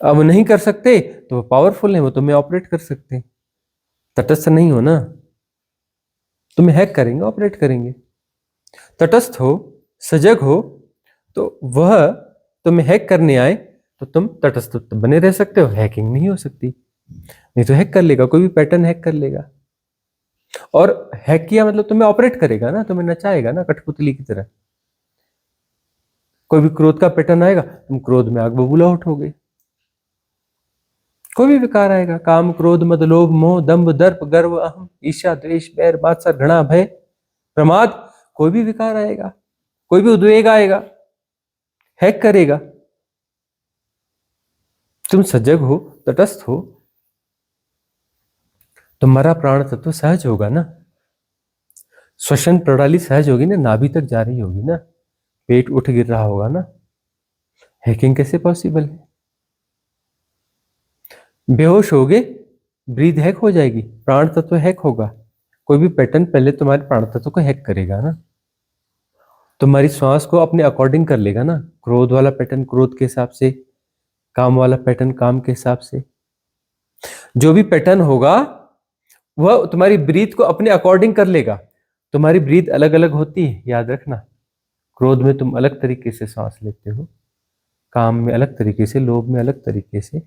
अब नहीं कर सकते तो वो पावरफुल है, वो तुम्हें ऑपरेट कर सकते हैं। तटस्थ नहीं हो ना, तुम्हें हैक करेंगे, ऑपरेट करेंगे। तटस्थ हो, सजग हो, तो वह तुम्हें हैक करने आए तो तुम तटस्थ बने रह सकते हो, हैकिंग नहीं हो सकती। नहीं तो हैक कर लेगा, कोई भी पैटर्न हैक कर लेगा, और हैक किया मतलब तुम्हें ऑपरेट करेगा ना, तुम्हें नचाएगा ना कठपुतली की तरह। कोई भी क्रोध का पैटर्न आएगा, तुम क्रोध में आग बबूला उठोगे। कोई भी विकार आएगा, काम क्रोध मद लोभ मोह दंभ दर्प गर्व अहम ईर्ष्या द्वेष बैर मात्सर्य घृणा भय प्रमाद, कोई भी विकार आएगा, कोई भी उद्वेग आएगा, हैक करेगा। तुम सजग हो, तटस्थ हो, तुम्हारा प्राण तत्व सहज होगा ना, श्वसन प्रणाली सहज होगी ना, नाभि तक जा रही होगी ना, पेट उठ गिर रहा होगा ना। हैकिंग कैसे पॉसिबल है? बेहोश होगे, ब्रीथ हैक हो जाएगी, प्राण तत्व हैक होगा। कोई भी पैटर्न पहले तुम्हारे प्राण तत्व को हैक करेगा ना, तुम्हारी श्वास को अपने अकॉर्डिंग कर लेगा ना। क्रोध वाला पैटर्न क्रोध के हिसाब से, काम वाला पैटर्न काम के हिसाब से, जो भी पैटर्न होगा वह तुम्हारी ब्रीथ को अपने अकॉर्डिंग कर लेगा। तुम्हारी ब्रीथ अलग अलग होती है, याद रखना। क्रोध में तुम अलग तरीके से सांस लेते हो, काम में अलग तरीके से, लोभ में अलग तरीके से,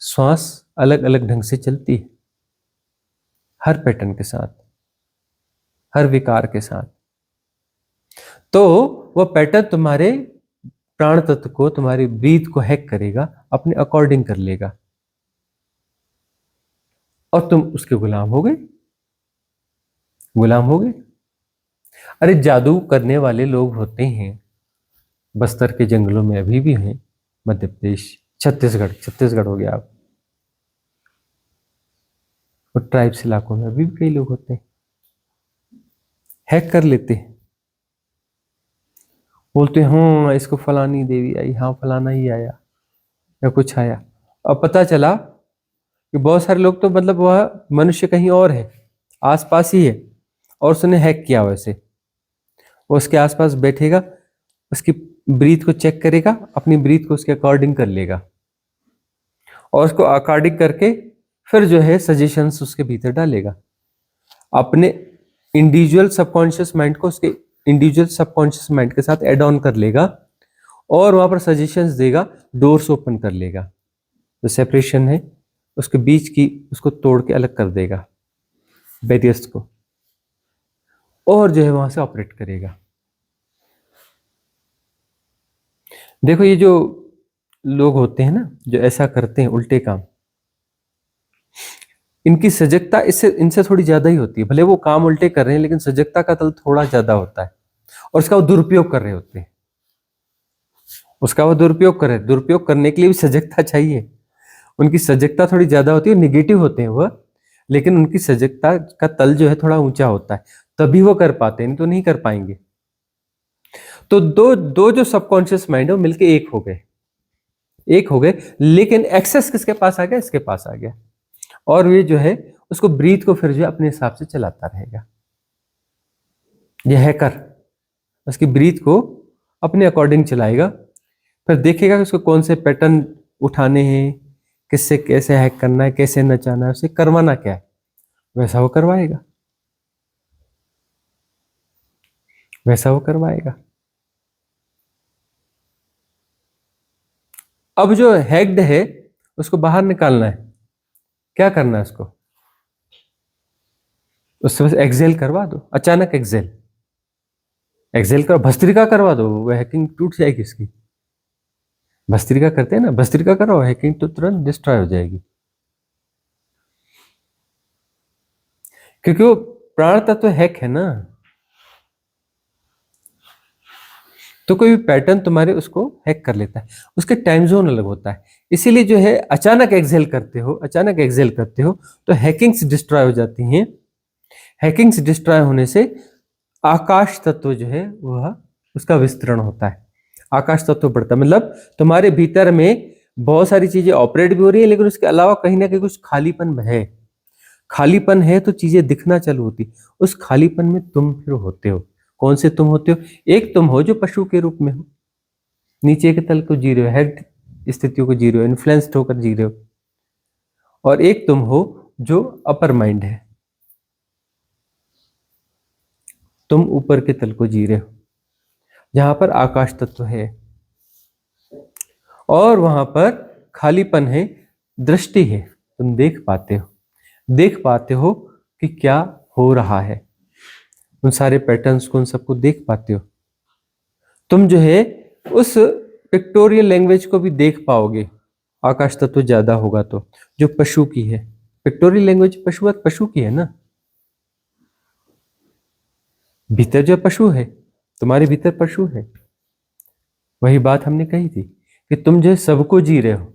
श्वास अलग अलग ढंग से चलती है, हर पैटर्न के साथ, हर विकार के साथ। तो वह पैटर्न तुम्हारे प्राण तत्व को, तुम्हारी ब्रीथ को हैक करेगा, अपने अकॉर्डिंग कर लेगा, और तुम उसके गुलाम हो गए, गुलाम हो गए। अरे जादू करने वाले लोग होते हैं, बस्तर के जंगलों में अभी भी हैं, मध्य प्रदेश, छत्तीसगढ़ हो गया आप, और ट्राइब्स इलाकों में अभी भी कई लोग होते हैं, हैक कर लेते हैं, बोलते हैं हाँ इसको फलानी देवी आई, हाँ फलाना ही आया या कुछ आया। अब पता चला कि बहुत सारे लोग तो मतलब वह मनुष्य कहीं और है, आसपास ही है, और उसने हैक किया। वैसे वो उसके आसपास बैठेगा, उसकी ब्रीथ को चेक करेगा, अपनी ब्रीथ को उसके अकॉर्डिंग कर लेगा, और उसको अकॉर्डिंग करके फिर जो है सजेशंस उसके भीतर डालेगा, अपने इंडिविजुअल सबकॉन्शियस माइंड को उसके इंडिविजुअल सबकॉन्शियस माइंड के साथ एड ऑन कर लेगा, और वहां पर सजेशंस देगा, डोर्स ओपन कर लेगा, जो सेपरेशन है उसके बीच की, उसको तोड़ के अलग कर देगा, बैरियर्स को, और जो है वहां से ऑपरेट करेगा। देखो ये जो लोग होते हैं ना, जो ऐसा करते हैं उल्टे काम, इनकी सजगता इससे इनसे थोड़ी ज्यादा ही होती है। भले वो काम उल्टे कर रहे हैं, लेकिन सजगता का तल थोड़ा ज्यादा होता है, और उसका वो दुरुपयोग कर रहे होते हैं, उसका वो दुरुपयोग कर रहे हैं। दुरुपयोग करने के लिए भी सजगता चाहिए, उनकी सजगता थोड़ी ज्यादा होती है, निगेटिव होते हैं वह, लेकिन उनकी सजगता का तल जो है थोड़ा ऊंचा होता है, तभी वो कर पाते हैं, नहीं तो नहीं कर पाएंगे। तो दो दो जो सबकॉन्शियस माइंड है वो मिलके एक हो गए, एक हो गए, लेकिन एक्सेस किसके पास आ गया? इसके पास आ गया, और ये जो है उसको ब्रीथ को फिर जो है अपने हिसाब से चलाता रहेगा। यह हैकर उसकी ब्रीथ को अपने अकॉर्डिंग चलाएगा, फिर देखेगा कि उसको कौन से पैटर्न उठाने हैं, किससे कैसे हैक करना है, कैसे नचाना है, उसे करवाना क्या है, वैसा वो करवाएगा, वैसा वो करवाएगा। अब जो हैक्ड है उसको बाहर निकालना है, क्या करना है उसको? उससे बस एक्सेल करवा दो, अचानक एक्सेल एक्सेल करो, भस्त्रिका करवा दो, वो हैकिंग टूट जाएगी इसकी। भस्त्रिका करते हैं ना, भस्त्रिका करो, हैकिंग तो तुरंत डिस्ट्रॉय हो जाएगी, क्योंकि वो प्राण तत्व हैक है ना। तो कोई भी पैटर्न तुम्हारे उसको हैक कर लेता है, उसके टाइम जोन अलग होता है, इसीलिए जो है अचानक एक्सेल करते हो, अचानक एक्सेल करते हो तो हैकिंग्स डिस्ट्रॉय हो जाती हैं। हैकिंग्स डिस्ट्रॉय होने से आकाश तत्व जो है वह उसका विस्तरण होता है, आकाश तत्व बढ़ता है। मतलब तुम्हारे भीतर में बहुत सारी चीजें ऑपरेट भी हो रही है, लेकिन उसके अलावा कहीं ना कहीं कुछ खालीपन है, खालीपन है तो चीजें दिखना चालू होती, उस खालीपन में तुम फिर होते हो। कौन से तुम होते हो? एक तुम हो जो पशु के रूप में हो, नीचे के तल को जी रहे हो, हेड स्थितियों को जी रहे हो, इन्फ्लुएंस्ड होकर जी रहे हो, और एक तुम हो जो अपर माइंड है, तुम ऊपर के तल को जी रहे हो, जहां पर आकाश तत्व है, और वहां पर खालीपन है, दृष्टि है, तुम देख पाते हो, देख पाते हो कि क्या हो रहा है, उन सारे पैटर्न्स को, उन सबको देख पाते हो। तुम जो है उस पिक्टोरियल लैंग्वेज को भी देख पाओगे, आकाश तत्व ज्यादा होगा तो, जो पशु की है। पिक्टोरियल लैंग्वेज पशु की है ना, भीतर जो पशु है, तुम्हारे भीतर पशु है। वही बात हमने कही थी कि तुम जो सबको जी रहे हो,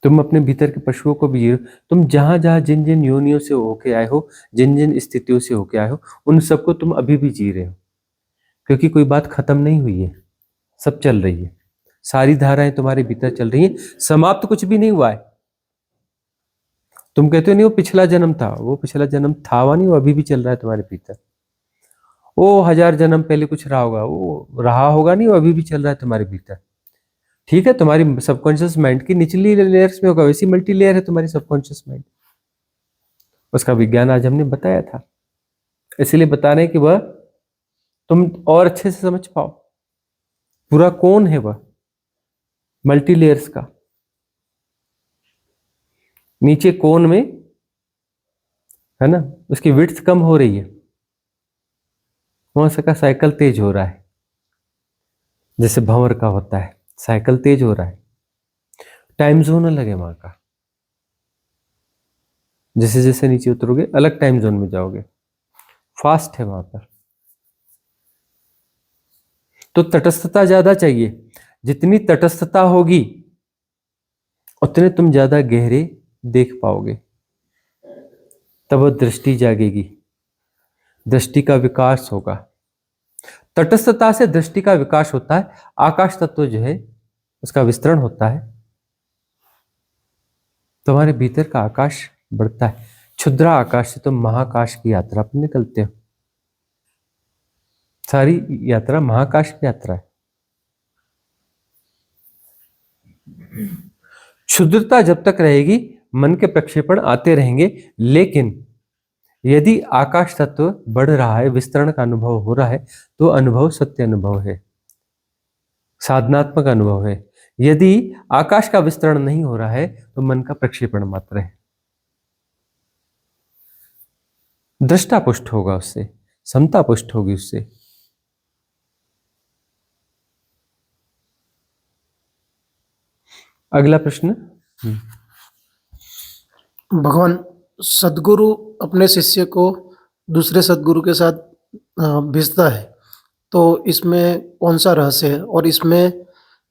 तुम अपने भीतर के पशुओं को भी जी रहे हो। तुम जहां जहां जिन जिन योनियों से होके आए हो, जिन जिन स्थितियों से होके आए हो, उन सबको तुम अभी भी जी रहे हो, क्योंकि कोई बात खत्म नहीं हुई है, सब चल रही है। सारी धाराएं तुम्हारे भीतर चल रही हैं, समाप्त कुछ भी नहीं हुआ है। तुम कहते हो नहीं वो पिछला जन्म था, वो पिछला जन्म था हुआ नहीं, वो अभी भी चल रहा है तुम्हारे भीतर। वो 1000 जन्म पहले कुछ रहा होगा, वो रहा होगा नहीं, वो अभी भी चल रहा है तुम्हारे भीतर। ठीक है, तुम्हारी सबकॉन्शियस माइंड की निचली लेयर्स में होगा, वैसी मल्टी लेयर है तुम्हारी सबकॉन्शियस माइंड। उसका विज्ञान आज हमने बताया था, इसलिए बता रहे हैं कि वह तुम और अच्छे से समझ पाओ। पूरा कौन है वह मल्टी लेयर्स का। नीचे कोन में है ना, उसकी विड्थ कम हो रही है, वहां का साइकिल तेज हो रहा है, जैसे भंवर का होता है, साइकिल तेज हो रहा है। टाइम जोन अलग है वहां का, जैसे जैसे नीचे उतरोगे अलग टाइम जोन में जाओगे, फास्ट है वहां पर। तो तटस्थता ज्यादा चाहिए, जितनी तटस्थता होगी उतने तुम ज्यादा गहरे देख पाओगे, तब वो दृष्टि जागेगी, दृष्टि का विकास होगा। तटस्थता से दृष्टि का विकास होता है, आकाश तत्व जो है उसका विस्तरण होता है, तुम्हारे भीतर का आकाश बढ़ता है। क्षुद्र आकाश से तुम महाकाश की यात्रा पर निकलते हो। सारी यात्रा महाकाश की यात्रा है। क्षुद्रता जब तक रहेगी मन के प्रक्षेपण आते रहेंगे, लेकिन यदि आकाश तत्व बढ़ रहा है, विस्तरण का अनुभव हो रहा है, तो अनुभव सत्य अनुभव है, साधनात्मक अनुभव है। यदि आकाश का विस्तरण नहीं हो रहा है तो मन का प्रक्षेपण मात्र है। दृष्टा पुष्ट होगा उससे, समता पुष्ट होगी उससे। अगला प्रश्न। भगवान सदगुरु अपने शिष्य को दूसरे सदगुरु के साथ भेजता है, तो इसमें कौन सा रहस्य है, और इसमें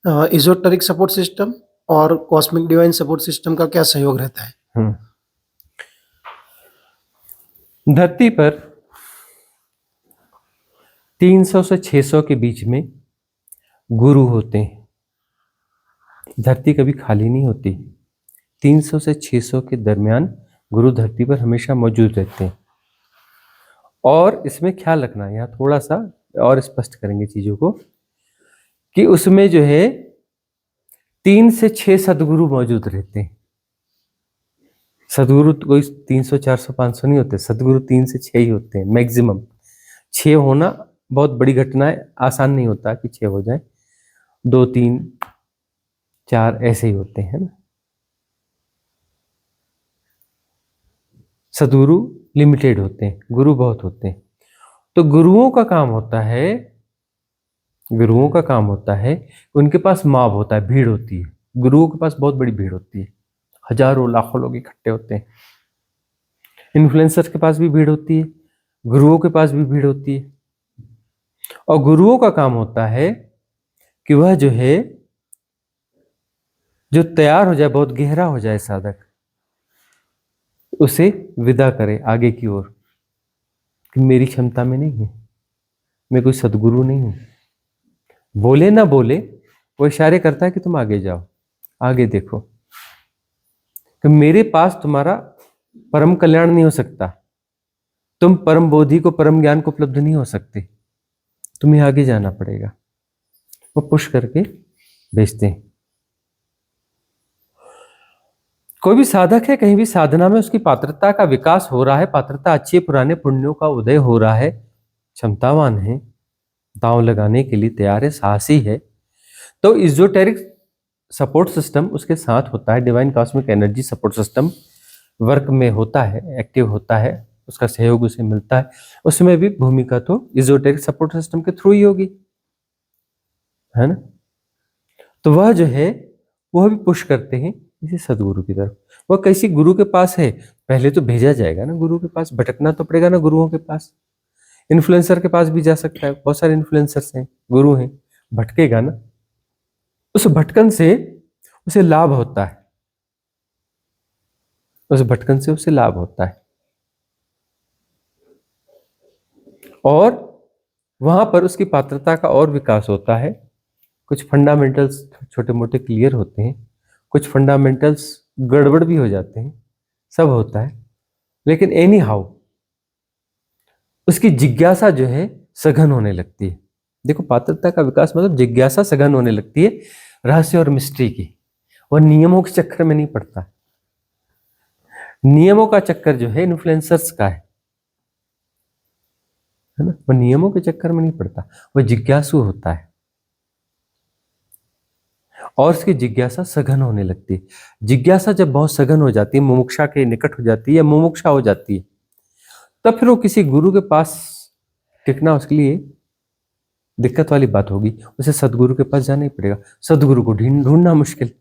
इजोटेरिक सपोर्ट सिस्टम और कॉस्मिक डिवाइन सपोर्ट सिस्टम का क्या सहयोग रहता है? धरती पर 300 से 600 के बीच में गुरु होते हैं। धरती कभी खाली नहीं होती। 300 से 600 के दरमियान गुरु धरती पर हमेशा मौजूद रहते हैं। और इसमें ख्याल रखना, यहाँ थोड़ा सा और स्पष्ट करेंगे चीजों को, कि उसमें जो है 3 से 6 सदगुरु मौजूद रहते हैं। सदगुरु कोई 300 400 500 नहीं होते, सदगुरु 3 से 6 ही होते हैं मैक्सिमम। 6 होना बहुत बड़ी घटना है, आसान नहीं होता कि 6 हो जाए, 2 3 4 ऐसे ही होते हैं ना। सदगुरु लिमिटेड होते हैं, गुरु बहुत होते हैं। तो गुरुओं का काम होता है, उनके पास मॉब होता है, भीड़ होती है। गुरुओं के पास बहुत बड़ी भीड़ होती है, हजारों लाखों लोग इकट्ठे होते हैं। इन्फ्लुएंसर्स के पास भी भीड़ होती है, गुरुओं के पास भी भीड़ होती है। और गुरुओं का काम होता है कि वह जो है, जो तैयार हो जाए, बहुत गहरा हो जाए साधक, उसे विदा करे आगे की ओर, कि मेरी क्षमता में नहीं है, मैं कोई सदगुरु नहीं हूं। बोले ना बोले, वो इशारे करता है कि तुम आगे जाओ, आगे देखो, कि मेरे पास तुम्हारा परम कल्याण नहीं हो सकता, तुम परम बोधि को, परम ज्ञान को उपलब्ध नहीं हो सकते, तुम्हें आगे जाना पड़ेगा। वो पुश करके भेजते हैं। कोई भी साधक है, कहीं भी साधना में उसकी पात्रता का विकास हो रहा है, पात्रता अच्छे पुराने पुण्यों का उदय हो रहा है, क्षमतावान है, दांव लगाने के लिए तैयार है, साहसी है, तो इजोटेरिक सपोर्ट सिस्टम उसके साथ होता है। Divine cosmic energy support system work में होता है, एक्टिव होता है, उसका सहयोग उसे मिलता है। उसमें भी भूमिका तो इजोटेरिक सपोर्ट सिस्टम के थ्रू ही होगी, है ना। तो वह जो है वह भी पुश करते हैं इसी सदगुरु की तरफ। वह किसी गुरु के पास है, पहले तो भेजा जाएगा ना गुरु के पास, भटकना तो पड़ेगा ना गुरुओं के पास। इन्फ्लुएंसर के पास भी जा सकता है, बहुत सारे इन्फ्लुएंसर्स हैं, गुरु हैं, भटकेगा ना। उस भटकन से उसे लाभ होता है, उस भटकन से उसे लाभ होता है, और वहां पर उसकी पात्रता का और विकास होता है। कुछ फंडामेंटल्स छोटे मोटे क्लियर होते हैं, कुछ फंडामेंटल्स गड़बड़ भी हो जाते हैं, सब होता है। लेकिन एनी हाउ उसकी जिज्ञासा जो है सघन होने लगती है। देखो, पात्रता का विकास मतलब जिज्ञासा सघन होने लगती है रहस्य और मिस्ट्री की। वह नियमों के चक्कर में नहीं पड़ता। नियमों का चक्कर जो है इन्फ्लुएंसर्स का है ना। वह नियमों के चक्कर में नहीं पड़ता, वह जिज्ञासु होता है, और उसकी जिज्ञासा सघन होने लगती है। जिज्ञासा जब बहुत सघन हो जाती है, मुमुक्षा के निकट हो जाती है या मुमुक्षा हो जाती है, तब फिर वो किसी गुरु के पास टिकना उसके लिए दिक्कत वाली बात होगी। उसे सदगुरु के पास जाना ही पड़ेगा। सदगुरु को ढूंढना मुश्किल।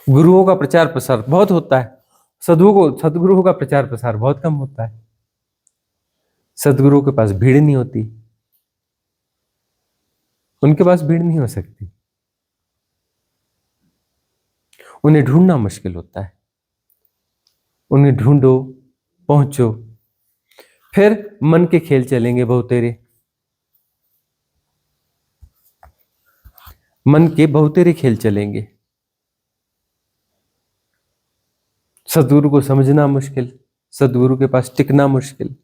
गुरुओं का प्रचार प्रसार बहुत होता है, सदगुरुओं का प्रचार प्रसार बहुत कम होता है। सदगुरुओं के पास भीड़ नहीं होती, उनके पास भीड़ नहीं हो सकती, उन्हें ढूंढना मुश्किल होता है। उन्हें ढूंढो, पहुंचो, फिर मन के खेल चलेंगे बहुतेरे, मन के बहुतेरे खेल चलेंगे। सदगुरु को समझना मुश्किल, सदगुरु के पास टिकना मुश्किल,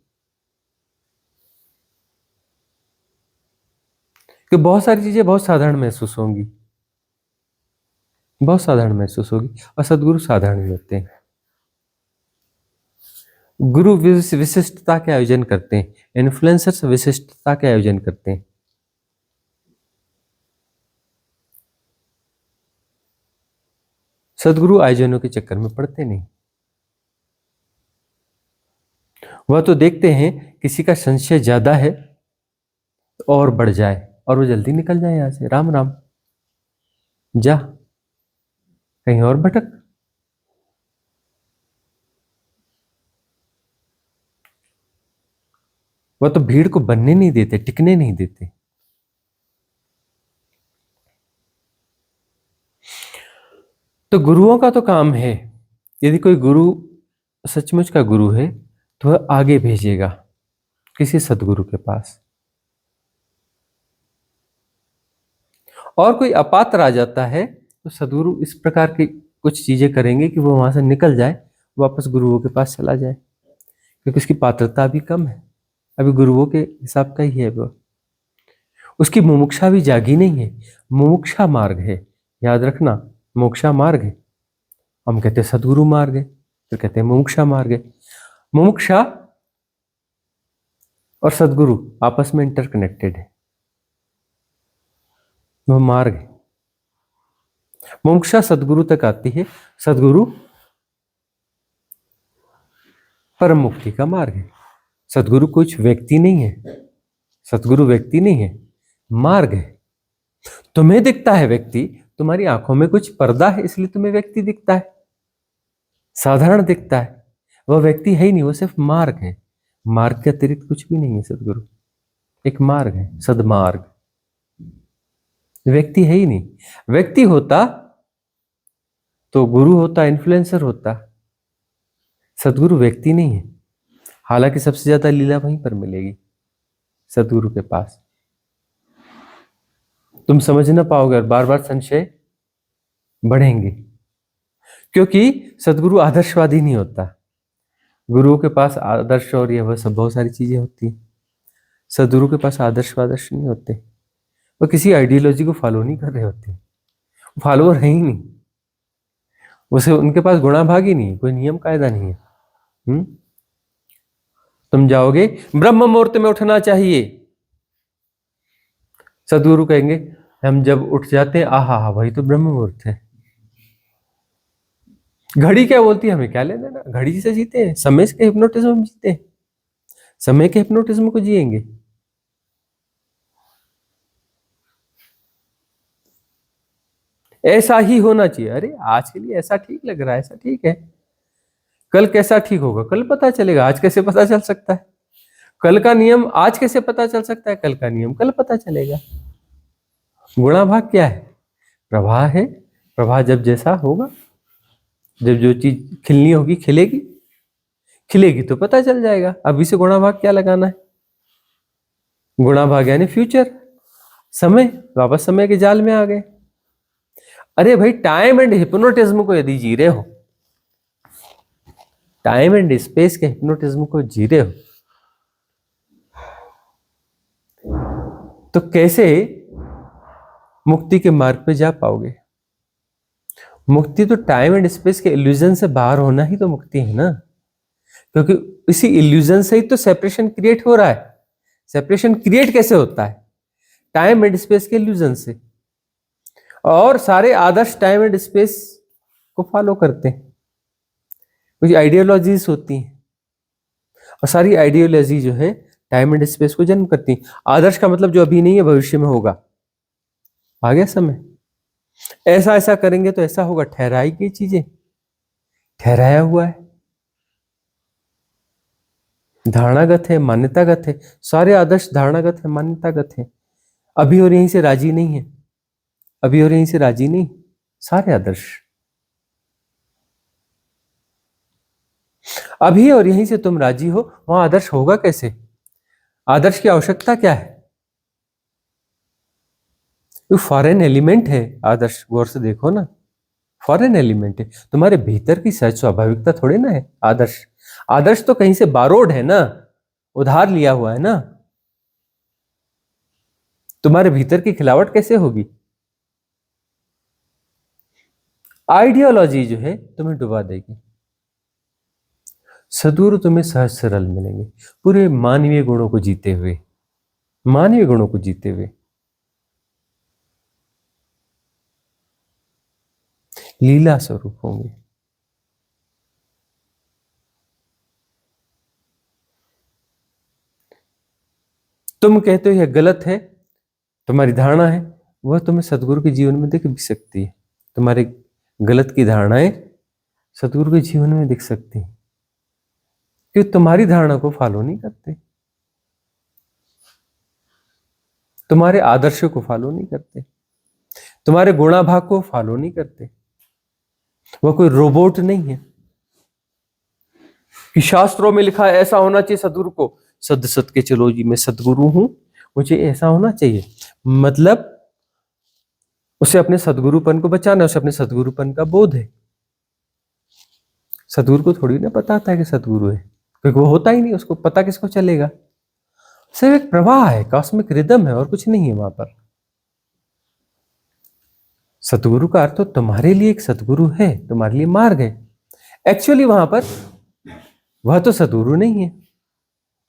कि बहुत सारी चीजें बहुत साधारण महसूस होंगी, बहुत साधारण महसूस होगी, और सदगुरु साधारण ही होते हैं। गुरु विशिष्टता के आयोजन करते हैं, इन्फ्लुएंसर्स विशिष्टता के आयोजन करते हैं। सदगुरु आयोजनों के चक्कर में पड़ते नहीं। वह तो देखते हैं किसी का संशय ज्यादा है और बढ़ जाए और वो जल्दी निकल जाए यहां से, राम राम, जा कहीं और भटक। वह तो भीड़ को बनने नहीं देते, टिकने नहीं देते। तो गुरुओं का तो काम है, यदि कोई गुरु सचमुच का गुरु है तो वह आगे भेजेगा किसी सदगुरु के पास। और कोई अपात्र आ जाता है तो सदगुरु इस प्रकार की कुछ चीजें करेंगे कि वो वहां से निकल जाए, वापस गुरुओं के पास चला जाए, क्योंकि उसकी पात्रता भी कम है, अभी गुरुओं के हिसाब का ही है वो। उसकी मुमुक्षा भी जागी नहीं है, मुमुक्षा मार्ग है, याद रखना, मोक्षा मार्ग है। हम कहते हैं सदगुरु मार्ग है, फिर कहते हैं मुमुक्षा मार्ग है। मुमुक्षा और सदगुरु आपस में इंटरकनेक्टेड है, वह मार्ग है। मुमुक्षा सदगुरु तक आती है, सदगुरु परम मुक्ति का मार्ग है। सदगुरु कुछ व्यक्ति नहीं है, सदगुरु व्यक्ति नहीं है, मार्ग है। तुम्हें दिखता है व्यक्ति, तुम्हारी आंखों में कुछ पर्दा है इसलिए तुम्हें व्यक्ति दिखता है, साधारण दिखता है। वह व्यक्ति है ही नहीं, वो सिर्फ मार्ग है। मार्ग के अतिरिक्त कुछ भी नहीं है सदगुरु, एक मार्ग है, सदमार्ग। व्यक्ति है ही नहीं। व्यक्ति होता तो गुरु होता, इन्फ्लुएंसर होता। सदगुरु व्यक्ति नहीं है, हालांकि सबसे ज्यादा लीला वहीं पर मिलेगी, सदगुरु के पास। तुम समझ ना पाओगे और बार बार संशय बढ़ेंगे, क्योंकि सदगुरु आदर्शवादी नहीं होता। गुरुओं के पास आदर्श और ये वह सब बहुत सारी चीजें होती हैं। सदगुरु के पास आदर्श नहीं होते, वो किसी आइडियोलॉजी को फॉलो नहीं कर रहे होते, फॉलोअर है ही नहीं, उसे उनके पास गुणा भाग ही नहीं, कोई नियम कायदा नहीं है। तुम जाओगे ब्रह्म मुहूर्त में उठना चाहिए, सदगुरु कहेंगे हम जब उठ जाते हैं, आहा वही तो ब्रह्म मुहूर्त है। घड़ी क्या बोलती है, हमें क्या लेना देना, घड़ी से जीते हैं, समय के हिप्नोटिज्म में जीते हैं, समय के हिप्नोटिज्म को जिएंगे। ऐसा ही होना चाहिए। अरे आज के लिए ऐसा ठीक लग रहा है, ऐसा ठीक है, कल कैसा ठीक होगा कल पता चलेगा, आज कैसे पता चल सकता है? कल का नियम आज कैसे पता चल सकता है? कल का नियम कल पता चलेगा। गुणाभाग क्या है? प्रवाह है। प्रवाह जब जैसा होगा, जब जो चीज खिलनी होगी खिलेगी, खिलेगी तो पता चल जाएगा। अभी से गुणाभाग क्या लगाना है? गुणाभाग यानी फ्यूचर, समय, वापस समय के जाल में आ गए। अरे भाई, टाइम एंड हिप्नोटिज्म को यदि जी रहे हो, टाइम एंड स्पेस के हिप्नोटिज्म को जी रहे हो, तो कैसे मुक्ति के मार्ग पे जा पाओगे? मुक्ति तो टाइम एंड स्पेस के इल्यूजन से बाहर होना ही तो मुक्ति है ना, क्योंकि इसी इल्यूजन से ही तो सेपरेशन क्रिएट हो रहा है। सेपरेशन क्रिएट कैसे होता है? टाइम एंड स्पेस के इल्यूजन से। और सारे आदर्श टाइम एंड स्पेस को फॉलो करते हैं, कुछ आइडियोलॉजीज होती हैं, और सारी आइडियोलॉजी जो है टाइम एंड स्पेस को जन्म करती हैं। आदर्श का मतलब जो अभी नहीं है भविष्य में होगा, आ गया समय, ऐसा ऐसा करेंगे तो ऐसा होगा, ठहराई की चीजें, ठहराया हुआ है, धारणागत है, मान्यतागत है। सारे आदर्श धारणागत है, मान्यतागत है। अभी और यहीं से राजी नहीं है, अभी और यहीं से राजी नहीं, सारे आदर्श अभी और यहीं से तुम राजी हो, वहां आदर्श होगा कैसे? आदर्श की आवश्यकता क्या है? वो फॉरेन एलिमेंट है आदर्श, गौर से देखो ना, फॉरेन एलिमेंट है, तुम्हारे भीतर की सहज स्वाभाविकता थोड़ी ना है आदर्श। आदर्श तो कहीं से बारोड है ना, उधार लिया हुआ है ना। तुम्हारे भीतर की खिलावट कैसे होगी? आइडियोलॉजी जो है तुम्हें डुबा देगी। सदगुरु तुम्हें सहज सरल मिलेंगे, पूरे मानवीय गुणों को जीते हुए, मानवीय गुणों को जीते हुए, लीला स्वरूप होंगे। तुम कहते हो यह गलत है, तुम्हारी धारणा है, वह तुम्हें सदगुरु के जीवन में दिख भी सकती है। तुम्हारी गलत की धारणाएं सदगुरु के जीवन में दिख सकती है, क्योंकि तुम्हारी धारणा को फॉलो नहीं करते, तुम्हारे आदर्शों को फॉलो नहीं करते, तुम्हारे गुणाभाग को फॉलो नहीं करते। वह कोई रोबोट नहीं है कि शास्त्रों में लिखा है ऐसा होना चाहिए सदगुरु को, सद सद के चलो जी मैं सदगुरु हूं, मुझे ऐसा होना चाहिए। मतलब उसे अपने सदगुरुपन को बचाना, उसे अपने सदगुरुपन का बोध है। सदगुरु को थोड़ी ना पता आता है कि सदगुरु है, क्योंकि वो होता ही नहीं, उसको पता किसको चलेगा? सिर्फ एक प्रवाह है, कॉस्मिक रिदम है, और कुछ नहीं है वहां पर। सतगुरु का अर्थ तो तुम्हारे लिए एक सतगुरु है, तुम्हारे लिए मार्ग है। एक्चुअली वहां पर वह तो सतगुरु नहीं है,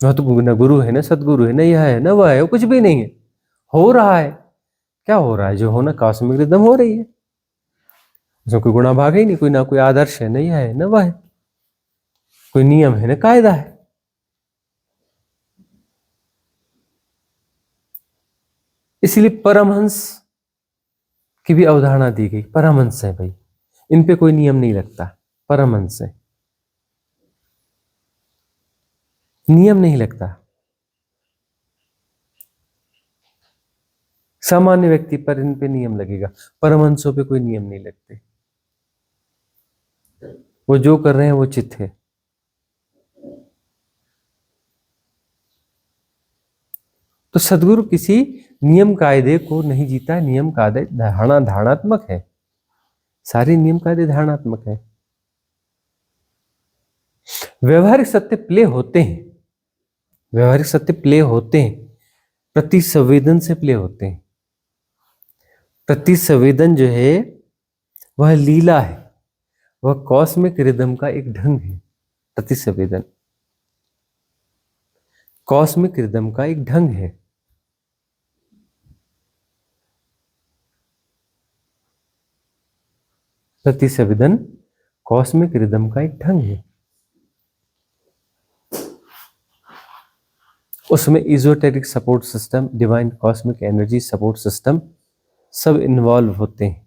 वह तो न गुरु है, न सतगुरु है, न यह है न वह है, वो कुछ भी नहीं है। हो रहा है, क्या हो रहा है? जो होना कॉस्मिक रिदम हो रही है, उसमें कोई गुणा भाग ही नहीं, कोई ना कोई आदर्श है, न यह है न वह है, कोई नियम है न कायदा है। इसलिए परमहंस की भी अवधारणा दी गई। परमहंस है भाई, इन पे कोई नियम नहीं लगता, परमहंस है, नियम नहीं लगता। सामान्य व्यक्ति पर इन पे नियम लगेगा, परमहंसों पे कोई नियम नहीं लगते। वो जो कर रहे हैं वो चित्त है। तो सदगुरु किसी नियम कायदे को नहीं जीता है, नियम कायदे धारणात्मक है, सारे नियम कायदे धारणात्मक है। व्यवहारिक सत्य प्ले होते हैं, व्यवहारिक सत्य प्ले होते हैं, प्रति संवेदन से प्ले होते हैं। प्रति संवेदन जो है वह लीला है, वह कॉस्मिक रिदम का एक ढंग है। प्रति संवेदन कॉस्मिक रिदम का एक ढंग है। प्रति संवेदन कॉस्मिक रिदम का एक ढंग है। उसमें esoteric support system, divine cosmic energy support system सब इन्वॉल्व होते हैं।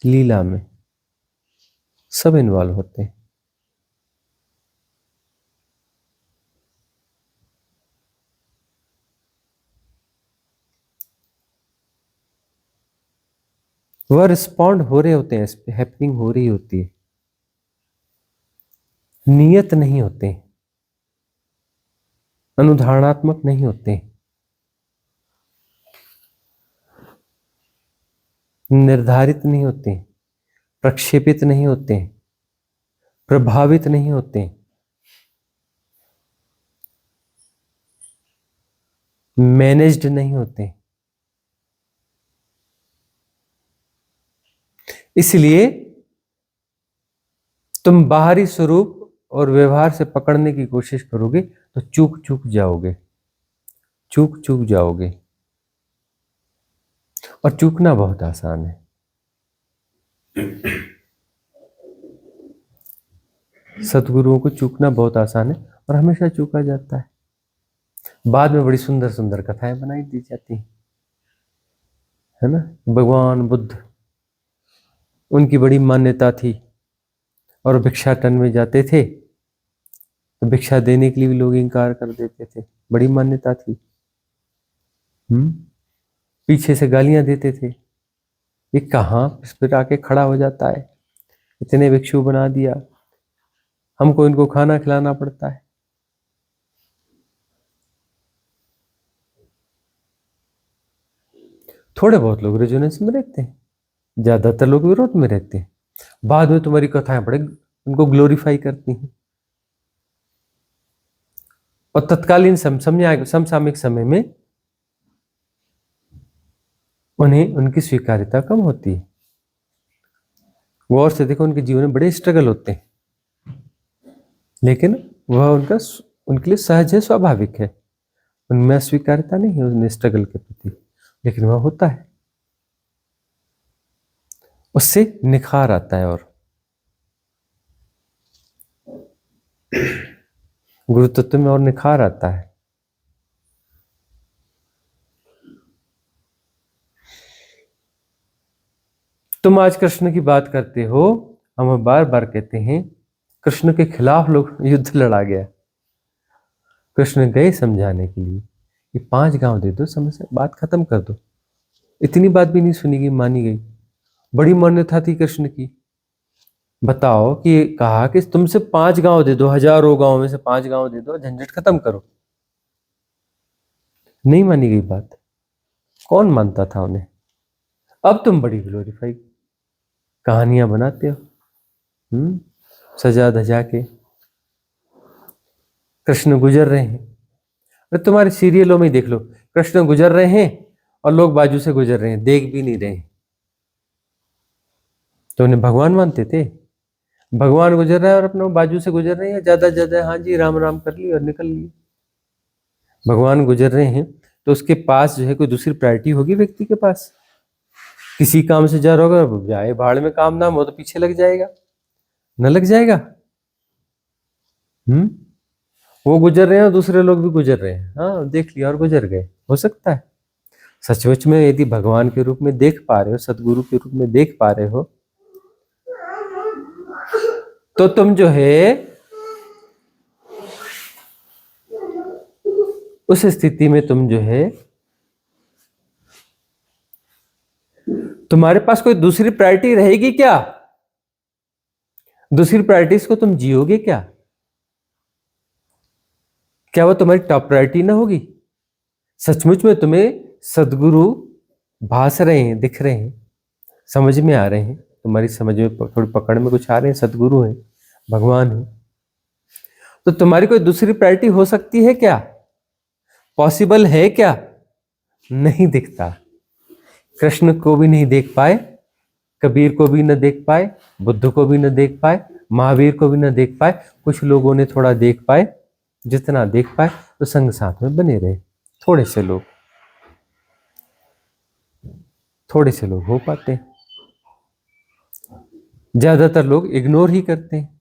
लीला में सब इन्वॉल्व होते हैं। वह रिस्पॉन्ड हो रहे होते हैं, इस पे हैपनिंग हो रही होती है, नियत नहीं होते, अनुधारणात्मक नहीं होते, निर्धारित नहीं होते, प्रक्षेपित नहीं होते, प्रभावित नहीं होते, मैनेज्ड नहीं होते। इसलिए तुम बाहरी स्वरूप और व्यवहार से पकड़ने की कोशिश करोगे तो चूक चूक जाओगे, चूक चूक जाओगे। और चूकना बहुत आसान है। सतगुरुओं को चूकना बहुत आसान है और हमेशा चूका जाता है। बाद में बड़ी सुंदर सुंदर कथाएं बनाई दी जाती है ना। भगवान बुद्ध, उनकी बड़ी मान्यता थी और भिक्षाटन में जाते थे तो भिक्षा देने के लिए भी लोग इनकार कर देते थे, बड़ी मान्यता थी। पीछे से गालियां देते थे, ये कहाँ इस पर आके खड़ा हो जाता है, इतने भिक्षु बना दिया, हमको इनको खाना खिलाना पड़ता है। थोड़े बहुत लोग रेजोनेंस में रहते हैं, ज्यादातर लोग विरोध में रहते हैं। बाद में तुम्हारी कथाएं बड़े उनको ग्लोरीफाई करती हैं और तत्कालीन समसामयिक समय में उन्हें उनकी स्वीकार्यता कम होती है। गौर से देखो, उनके जीवन में बड़े स्ट्रगल होते हैं, लेकिन वह उनके लिए सहज है, स्वाभाविक है। उनमें अस्वीकार्यता नहीं है उन स्ट्रगल के प्रति, लेकिन वह होता है, उससे निखार आता है और गुरु तत्व में और निखार आता है। तुम आज कृष्ण की बात करते हो, हम बार बार कहते हैं कृष्ण के खिलाफ लोग युद्ध लड़ा गया। कृष्ण गए समझाने के लिए, ये 5 गांव दे दो, समस्या बात खत्म कर दो। इतनी बात भी नहीं सुनी गई, मानी गई। बड़ी मान्यता थी कृष्ण की। बताओ कि कहा कि तुमसे 5 गांव दे दो, हजारों गांव में से 5 गांव दे दो, झंझट खत्म करो। नहीं मानी गई बात, कौन मानता था उन्हें। अब तुम बड़ी ग्लोरीफाई कहानियां बनाते हो, सजा धजा के कृष्ण गुजर रहे हैं। अरे तुम्हारे सीरियलों में देख लो, कृष्ण गुजर रहे हैं और लोग बाजू से गुजर रहे हैं, देख भी नहीं रहे। तो उन्हें भगवान मानते थे। भगवान गुजर रहा है और अपने बाजू से गुजर रहे हैं, ज्यादा ज्यादा हाँ जी राम राम कर लिए और निकल लिए। भगवान गुजर रहे हैं तो उसके पास जो है कोई दूसरी प्रायोरिटी होगी व्यक्ति के पास। किसी काम से जा रहा होगा, जाए भाड़ में, काम नाम हो तो पीछे लग जाएगा, न लग जाएगा। वो गुजर रहे हैं और दूसरे लोग भी गुजर रहे हैं, हाँ देख लिया और गुजर गए, हो सकता है। सचमुच में यदि भगवान के रूप में देख पा रहे हो, सदगुरु के रूप में देख पा रहे हो, तो तुम जो है उस स्थिति में तुम जो है, तुम्हारे पास कोई दूसरी प्रायोरिटी रहेगी क्या? दूसरी प्रायोरिटीज को तुम जियोगे क्या? क्या वो तुम्हारी टॉप प्रायोरिटी ना होगी? सचमुच में तुम्हें सदगुरु भास रहे हैं, दिख रहे हैं, समझ में आ रहे हैं, तुम्हारी समझ में थोड़ी पकड़ में कुछ आ रहे हैं, सदगुरु हैं, भगवान है, तो तुम्हारी कोई दूसरी प्रायोरिटी हो सकती है क्या? पॉसिबल है क्या? नहीं दिखता। कृष्ण को भी नहीं देख पाए, कबीर को भी न देख पाए, बुद्ध को भी न देख पाए, महावीर को भी न देख पाए, कुछ लोगों ने थोड़ा देख पाए, जितना देख पाए तो संग साथ में बने रहे। थोड़े से लोग हो पाते हैं, ज्यादातर लोग इग्नोर ही करते हैं।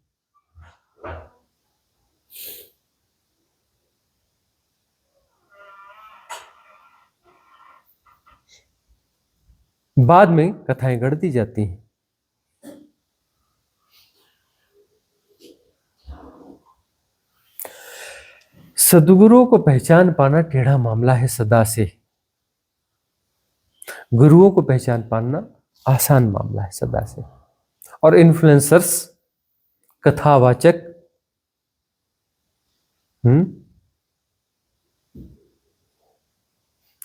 बाद में कथाएं गढ़ती जाती हैं, सदगुरुओं को पहचान पाना टेढ़ा मामला है सदा से, गुरुओं को पहचान पाना आसान मामला है सदा से। और इन्फ्लुएंसर्स, कथावाचक,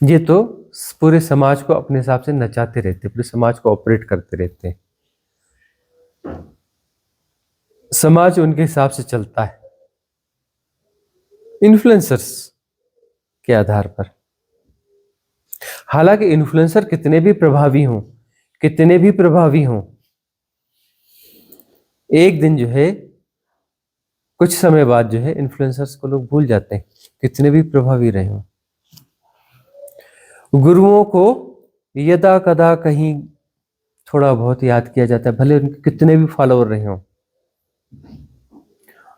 ये तो पूरे समाज को अपने हिसाब से नचाते रहते, पूरे समाज को ऑपरेट करते रहते हैं, समाज उनके हिसाब से चलता है इन्फ्लुएंसर्स के आधार पर। हालांकि इन्फ्लुएंसर कितने भी प्रभावी हों, कितने भी प्रभावी हों, एक दिन जो है, कुछ समय बाद जो है, इन्फ्लुएंसर्स को लोग भूल जाते हैं, कितने भी प्रभावी रहे हों। गुरुओं को यदा कदा कहीं थोड़ा बहुत याद किया जाता है, भले उनके कितने भी फॉलोअर रहे हों,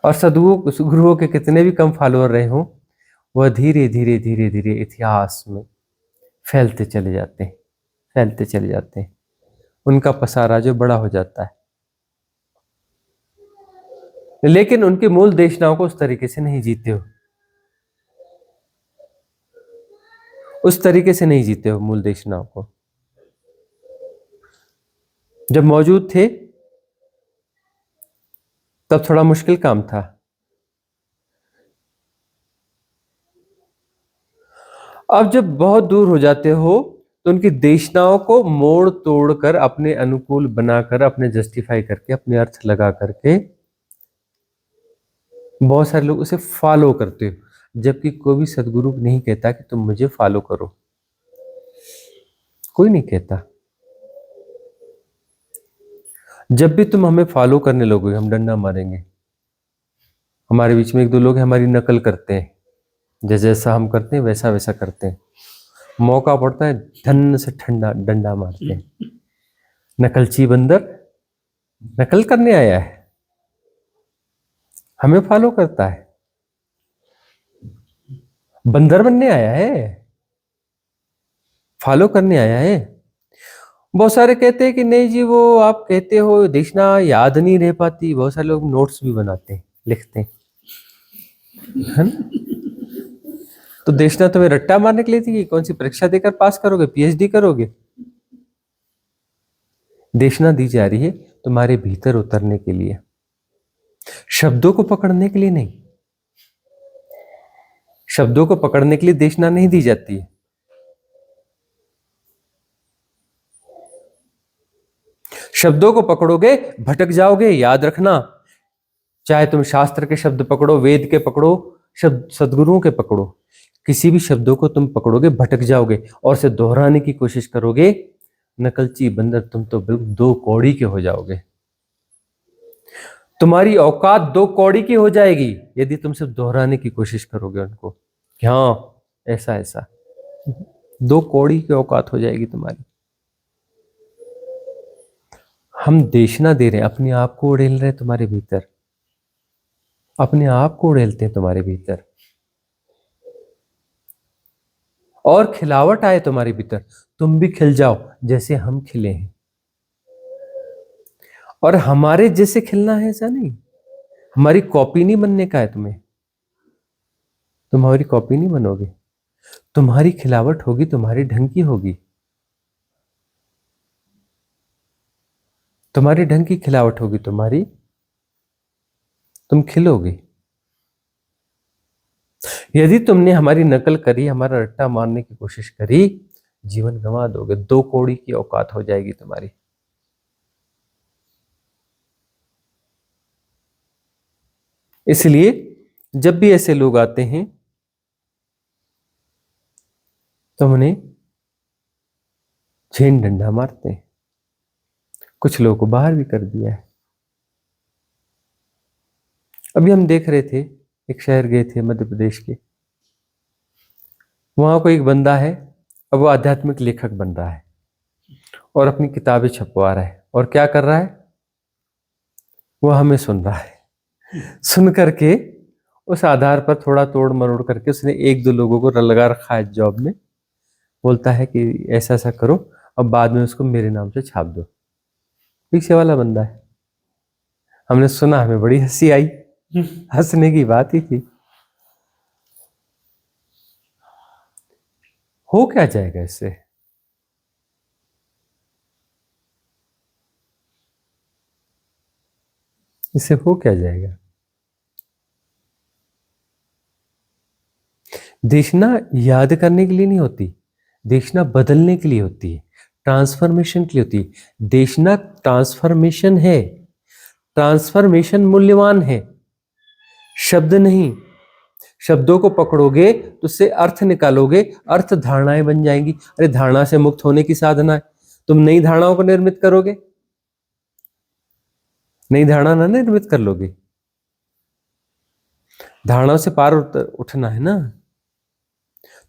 और सदगुरुओं के कितने भी कम फॉलोअर रहे हों, वह धीरे धीरे धीरे धीरे इतिहास में फैलते चले जाते हैं, फैलते चले जाते हैं, उनका पसारा जो बड़ा हो जाता है। लेकिन उनके मूल देशनाओं को उस तरीके से नहीं जीते हो, उस तरीके से नहीं जीते हो मूल देशनाओं को। जब मौजूद थे तब थोड़ा मुश्किल काम था, अब जब बहुत दूर हो जाते हो तो उनकी देशनाओं को मोड़ तोड़कर अपने अनुकूल बनाकर, अपने जस्टिफाई करके, अपने अर्थ लगा करके बहुत सारे लोग उसे फॉलो करते हो, जबकि कोई भी सदगुरु नहीं कहता कि तुम मुझे फॉलो करो, कोई नहीं कहता। जब भी तुम हमें फॉलो करने लगोगे हम डंडा मारेंगे। हमारे बीच में एक दो लोग हैं, हमारी नकल करते हैं, जैसा हम करते हैं वैसा वैसा करते हैं, मौका पड़ता है धन से ठंडा डंडा मारते हैं। नकलची बंदर नकल करने आया है, हमें फॉलो करता है, बंदर बनने आया है, फॉलो करने आया है। बहुत सारे कहते हैं कि नहीं जी, वो आप कहते हो देशना याद नहीं रह पाती, बहुत सारे लोग नोट्स भी बनाते हैं, लिखते हैं, है ना? तो देशना तुम्हें रट्टा मारने के लिए थी कि कौन सी परीक्षा देकर पास करोगे, पीएचडी करोगे? देशना दी जा रही है तुम्हारे भीतर उतरने के लिए, शब्दों को पकड़ने के लिए नहीं। शब्दों को पकड़ने के लिए देशना नहीं दी जाती है। शब्दों को पकड़ोगे भटक जाओगे, याद रखना। चाहे तुम शास्त्र के शब्द पकड़ो, वेद के पकड़ो, शब्द सदगुरुओं के पकड़ो, किसी भी शब्दों को तुम पकड़ोगे भटक जाओगे और उसे दोहराने की कोशिश करोगे, नकलची बंदर, तुम तो बिल्कुल दो कौड़ी के हो जाओगे। तुम्हारी औकात दो कौड़ी की हो जाएगी यदि तुम सिर्फ दोहराने की कोशिश करोगे उनको कि हाँ ऐसा ऐसा। दो कौड़ी की औकात हो जाएगी तुम्हारी। हम देशना दे रहे हैं, अपने आप को उड़ेल रहे हैं तुम्हारे भीतर, अपने आप को उड़ेलते हैं तुम्हारे भीतर, और खिलावट आए तुम्हारे भीतर, तुम भी खिल जाओ जैसे हम खिले हैं। और हमारे जैसे खिलना है ऐसा नहीं, हमारी कॉपी नहीं बनने का है तुम्हें, तुम हमारी कॉपी नहीं बनोगे, तुम्हारी खिलावट होगी, तुम्हारी ढंग की होगी, तुम्हारी ढंग की खिलावट होगी तुम्हारी, तुम खिलोगे। यदि तुमने हमारी नकल करी, हमारा रट्टा मारने की कोशिश करी, जीवन गंवा दोगे, दो कौड़ी की औकात हो जाएगी तुम्हारी। इसलिए जब भी ऐसे लोग आते हैं तो उन्हें छीन डंडा मारते हैं। कुछ लोगों को बाहर भी कर दिया है। अभी हम देख रहे थे, एक शहर गए थे मध्य प्रदेश के, वहां को एक बंदा है, अब वो आध्यात्मिक लेखक बन रहा है और अपनी किताबें छपवा रहा है, और क्या कर रहा है, वो हमें सुन रहा है। सुन करके उस आधार पर थोड़ा तोड़ मरोड़ करके उसने एक दो लोगों को लगा रखा है जॉब में, बोलता है कि ऐसा ऐसा करो अब बाद में उसको मेरे नाम से छाप दो। पीछे वाला बंदा है, हमने सुना, हमें बड़ी हंसी आई, हंसने की बात ही थी। हो क्या जाएगा इससे? इससे हो क्या जाएगा? देखना याद करने के लिए नहीं होती, देखना बदलने के लिए होती है, ट्रांसफॉर्मेशन के लिए होती है। देखना ट्रांसफॉर्मेशन है, ट्रांसफॉर्मेशन मूल्यवान है, शब्द नहीं। शब्दों को पकड़ोगे तो उससे अर्थ निकालोगे, अर्थ धारणाएं बन जाएंगी। अरे धारणा से मुक्त होने की साधना है, तुम नई धारणाओं को निर्मित करोगे, नई धारणा ना निर्मित कर लोगे। धारणाओं से पार उठना है ना।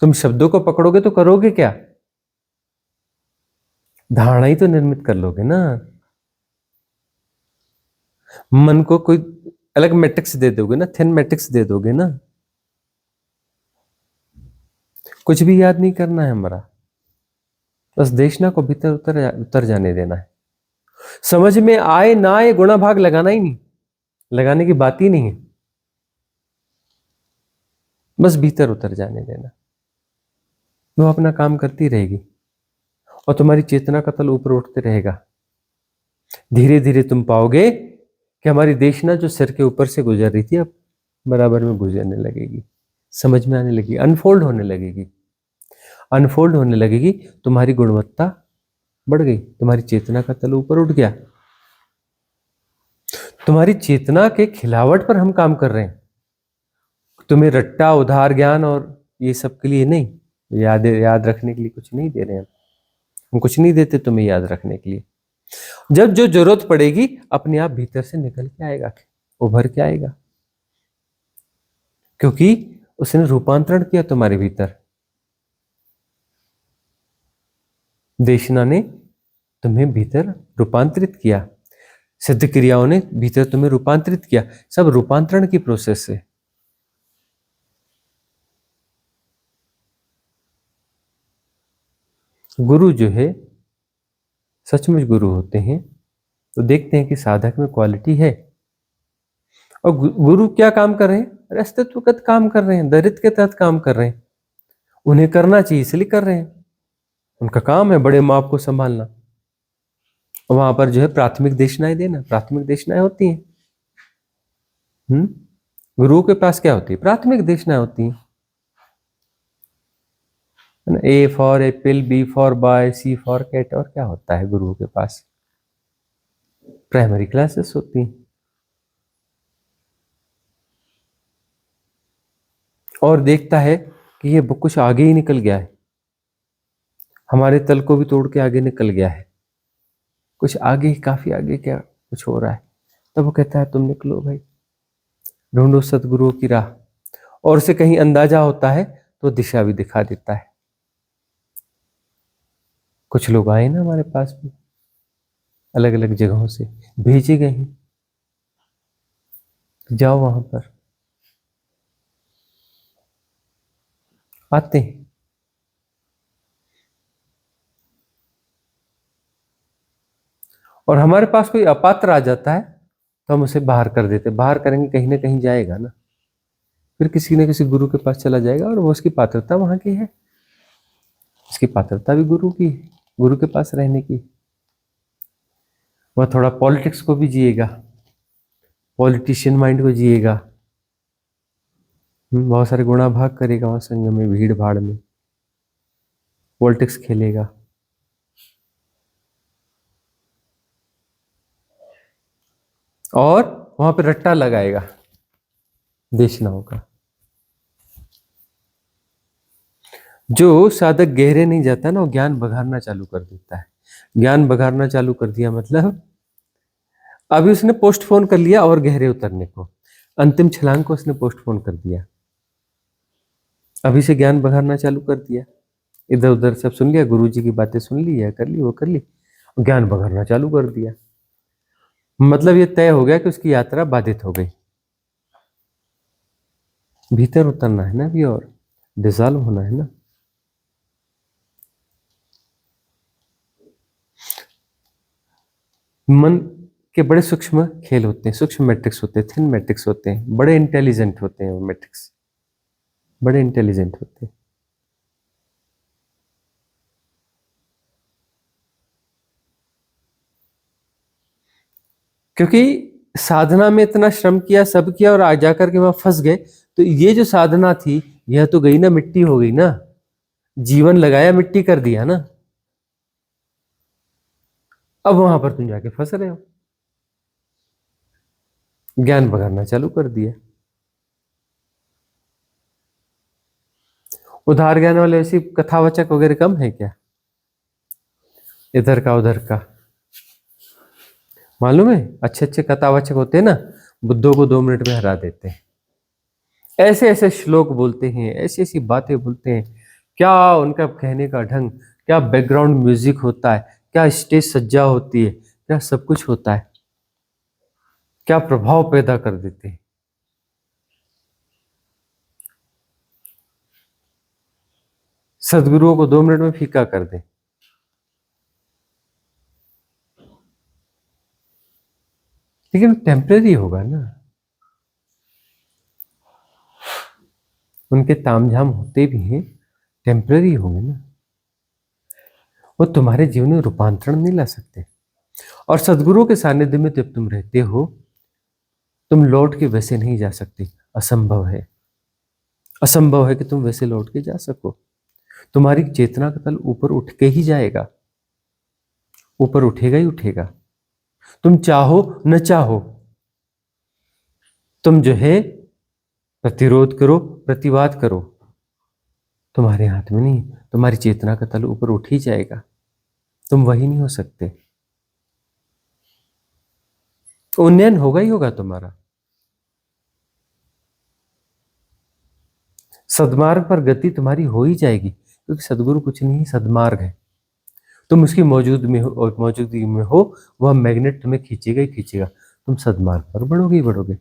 तुम शब्दों को पकड़ोगे तो करोगे क्या? धारणा ही तो निर्मित कर लोगे ना। मन को कोई अलग मैट्रिक्स दे दोगे ना, थिन मैट्रिक्स दे दोगे ना। कुछ भी याद नहीं करना है हमारा, बस देखना को भीतर उतर जाने देना है। समझ में आए ना आए गुणा भाग लगाना ही नहीं, लगाने की बात ही नहीं है, बस भीतर उतर जाने देना। वो अपना काम करती रहेगी और तुम्हारी चेतना का तल ऊपर उठते रहेगा। धीरे धीरे तुम पाओगे कि हमारी देशना जो सिर के ऊपर से गुजर रही थी अब बराबर में गुजरने लगेगी, समझ में आने लगेगी, अनफोल्ड होने लगेगी। अनफोल्ड होने लगेगी, तुम्हारी गुणवत्ता बढ़ गई, तुम्हारी चेतना का तल ऊपर उठ गया। तुम्हारी चेतना के खिलावट पर हम काम कर रहे हैं, तुम्हें रट्टा उधार ज्ञान और ये सब के लिए नहीं, याद रखने के लिए कुछ नहीं दे रहे हैं हम कुछ नहीं देते तुम्हें याद रखने के लिए। जब जो जरूरत पड़ेगी अपने आप भीतर से निकल के आएगा, उभर के आएगा, क्योंकि उसने रूपांतरण किया तुम्हारे भीतर। देशना ने तुम्हें भीतर रूपांतरित किया, सिद्ध क्रियाओं ने भीतर तुम्हें रूपांतरित किया, सब रूपांतरण की प्रोसेस है। गुरु जो है सचमुच गुरु होते हैं तो देखते हैं कि साधक में क्वालिटी है। और गुरु क्या काम कर रहे हैं? अस्तित्वगत काम कर रहे हैं, दरिद्र के तहत काम कर रहे हैं। उन्हें करना चाहिए इसलिए कर रहे हैं, उनका काम है बड़े माप को संभालना। वहां पर जो है प्राथमिक देशनाएं देना, प्राथमिक देशनाएं होती हैं। गुरु के पास क्या होती है? प्राथमिक देशनाएं होती हैं। A for apple, B for boy, C for cat, और क्या होता है गुरु के पास? प्राइमरी क्लासेस होती हैं। और देखता है कि ये कुछ आगे ही निकल गया है, हमारे तल को भी तोड़ के आगे निकल गया है, कुछ आगे, काफी आगे क्या कुछ हो रहा है। तब वो कहता है तुम निकलो भाई, ढूंढो सदगुरुओं की राह। और उसे कहीं अंदाजा होता है तो दिशा भी दिखा देता है। कुछ लोग आए ना हमारे पास भी, अलग अलग जगहों से भेजे गए हैं, जाओ वहां पर, आते हैं। और हमारे पास कोई अपात्र आ जाता है तो हम उसे बाहर कर देते, बाहर करेंगे कहीं ना कहीं जाएगा ना, फिर किसी न किसी गुरु के पास चला जाएगा और वो उसकी पात्रता वहां की है, उसकी पात्रता भी गुरु की है, गुरु के पास रहने की। वह थोड़ा पॉलिटिक्स को भी जिएगा, पॉलिटिशियन माइंड को जिएगा, बहुत सारे गुणा भाग करेगा वहां संग में, भीड़ भाड़ में पॉलिटिक्स खेलेगा। और वहां पे रट्टा लगाएगा देशनाओं का। जो साधक गहरे नहीं जाता ना, वो ज्ञान बघारना चालू कर देता है। ज्ञान बघारना चालू कर दिया मतलब अभी उसने पोस्टपोन कर लिया और गहरे उतरने को, अंतिम छलांग को उसने पोस्टपोन कर दिया, अभी से ज्ञान बघारना चालू कर दिया। इधर उधर सब सुन लिया, गुरुजी की बातें सुन ली, है कर ली, वो कर ली, ज्ञान बघारना चालू कर दिया। मतलब ये तय हो गया कि उसकी यात्रा बाधित हो गई। भीतर उतरना है ना अभी, और डिसॉल्व होना है ना। मन के बड़े सूक्ष्म खेल होते हैं, सूक्ष्म मैट्रिक्स होते हैं, थिन मैट्रिक्स होते हैं, बड़े इंटेलिजेंट होते हैं वो मैट्रिक्स, बड़े इंटेलिजेंट होते हैं। क्योंकि साधना में इतना श्रम किया, सब किया, और आ जाकर के वहां फंस गए, तो ये जो साधना थी यह तो गई ना, मिट्टी हो गई ना, जीवन लगाया मिट्टी कर दिया ना। अब वहां पर तुम जाके फंस रहे हो, ज्ञान बघाना चालू कर दिया। उधार ज्ञान वाले ऐसी कथावाचक वगैरह कम है क्या, इधर का उधर का? मालूम है, अच्छे अच्छे कथावाचक होते हैं ना, बुद्धों को 2 मिनट में हरा देते हैं। ऐसे ऐसे श्लोक बोलते हैं, ऐसी ऐसी बातें बोलते हैं, क्या उनका कहने का ढंग, क्या बैकग्राउंड म्यूजिक होता है, क्या स्टेज सज्जा होती है, क्या सब कुछ होता है, क्या प्रभाव पैदा कर देते हैं। सदगुरुओं को 2 मिनट में फीका कर दे। लेकिन टेम्परेरी होगा ना, उनके तामझाम होते भी हैं, टेम्परेरी होंगे ना, वो तुम्हारे जीवन में रूपांतरण नहीं ला सकते। और सदगुरुओं के सानिध्य में जब तुम रहते हो, तुम लौट के वैसे नहीं जा सकते, असंभव है, असंभव है कि तुम वैसे लौट के जा सको। तुम्हारी चेतना का तल ऊपर उठ के ही जाएगा, ऊपर उठेगा ही उठेगा, तुम चाहो न चाहो। तुम जो है प्रतिरोध करो, प्रतिवाद करो, तुम्हारे हाथ में नहीं, तुम्हारी चेतना का तल ऊपर उठ ही जाएगा, तुम वही नहीं हो सकते, उन्नयन होगा ही होगा तुम्हारा। सद्मार्ग पर गति तुम्हारी हो ही जाएगी, क्योंकि सदगुरु कुछ नहीं, सद्मार्ग है। तुम उसकी मौजूदगी में हो, वह मैग्नेट तुम्हें खींचेगा ही खींचेगा, तुम सद्मार्ग पर बढ़ोगे ही बढ़ोगे।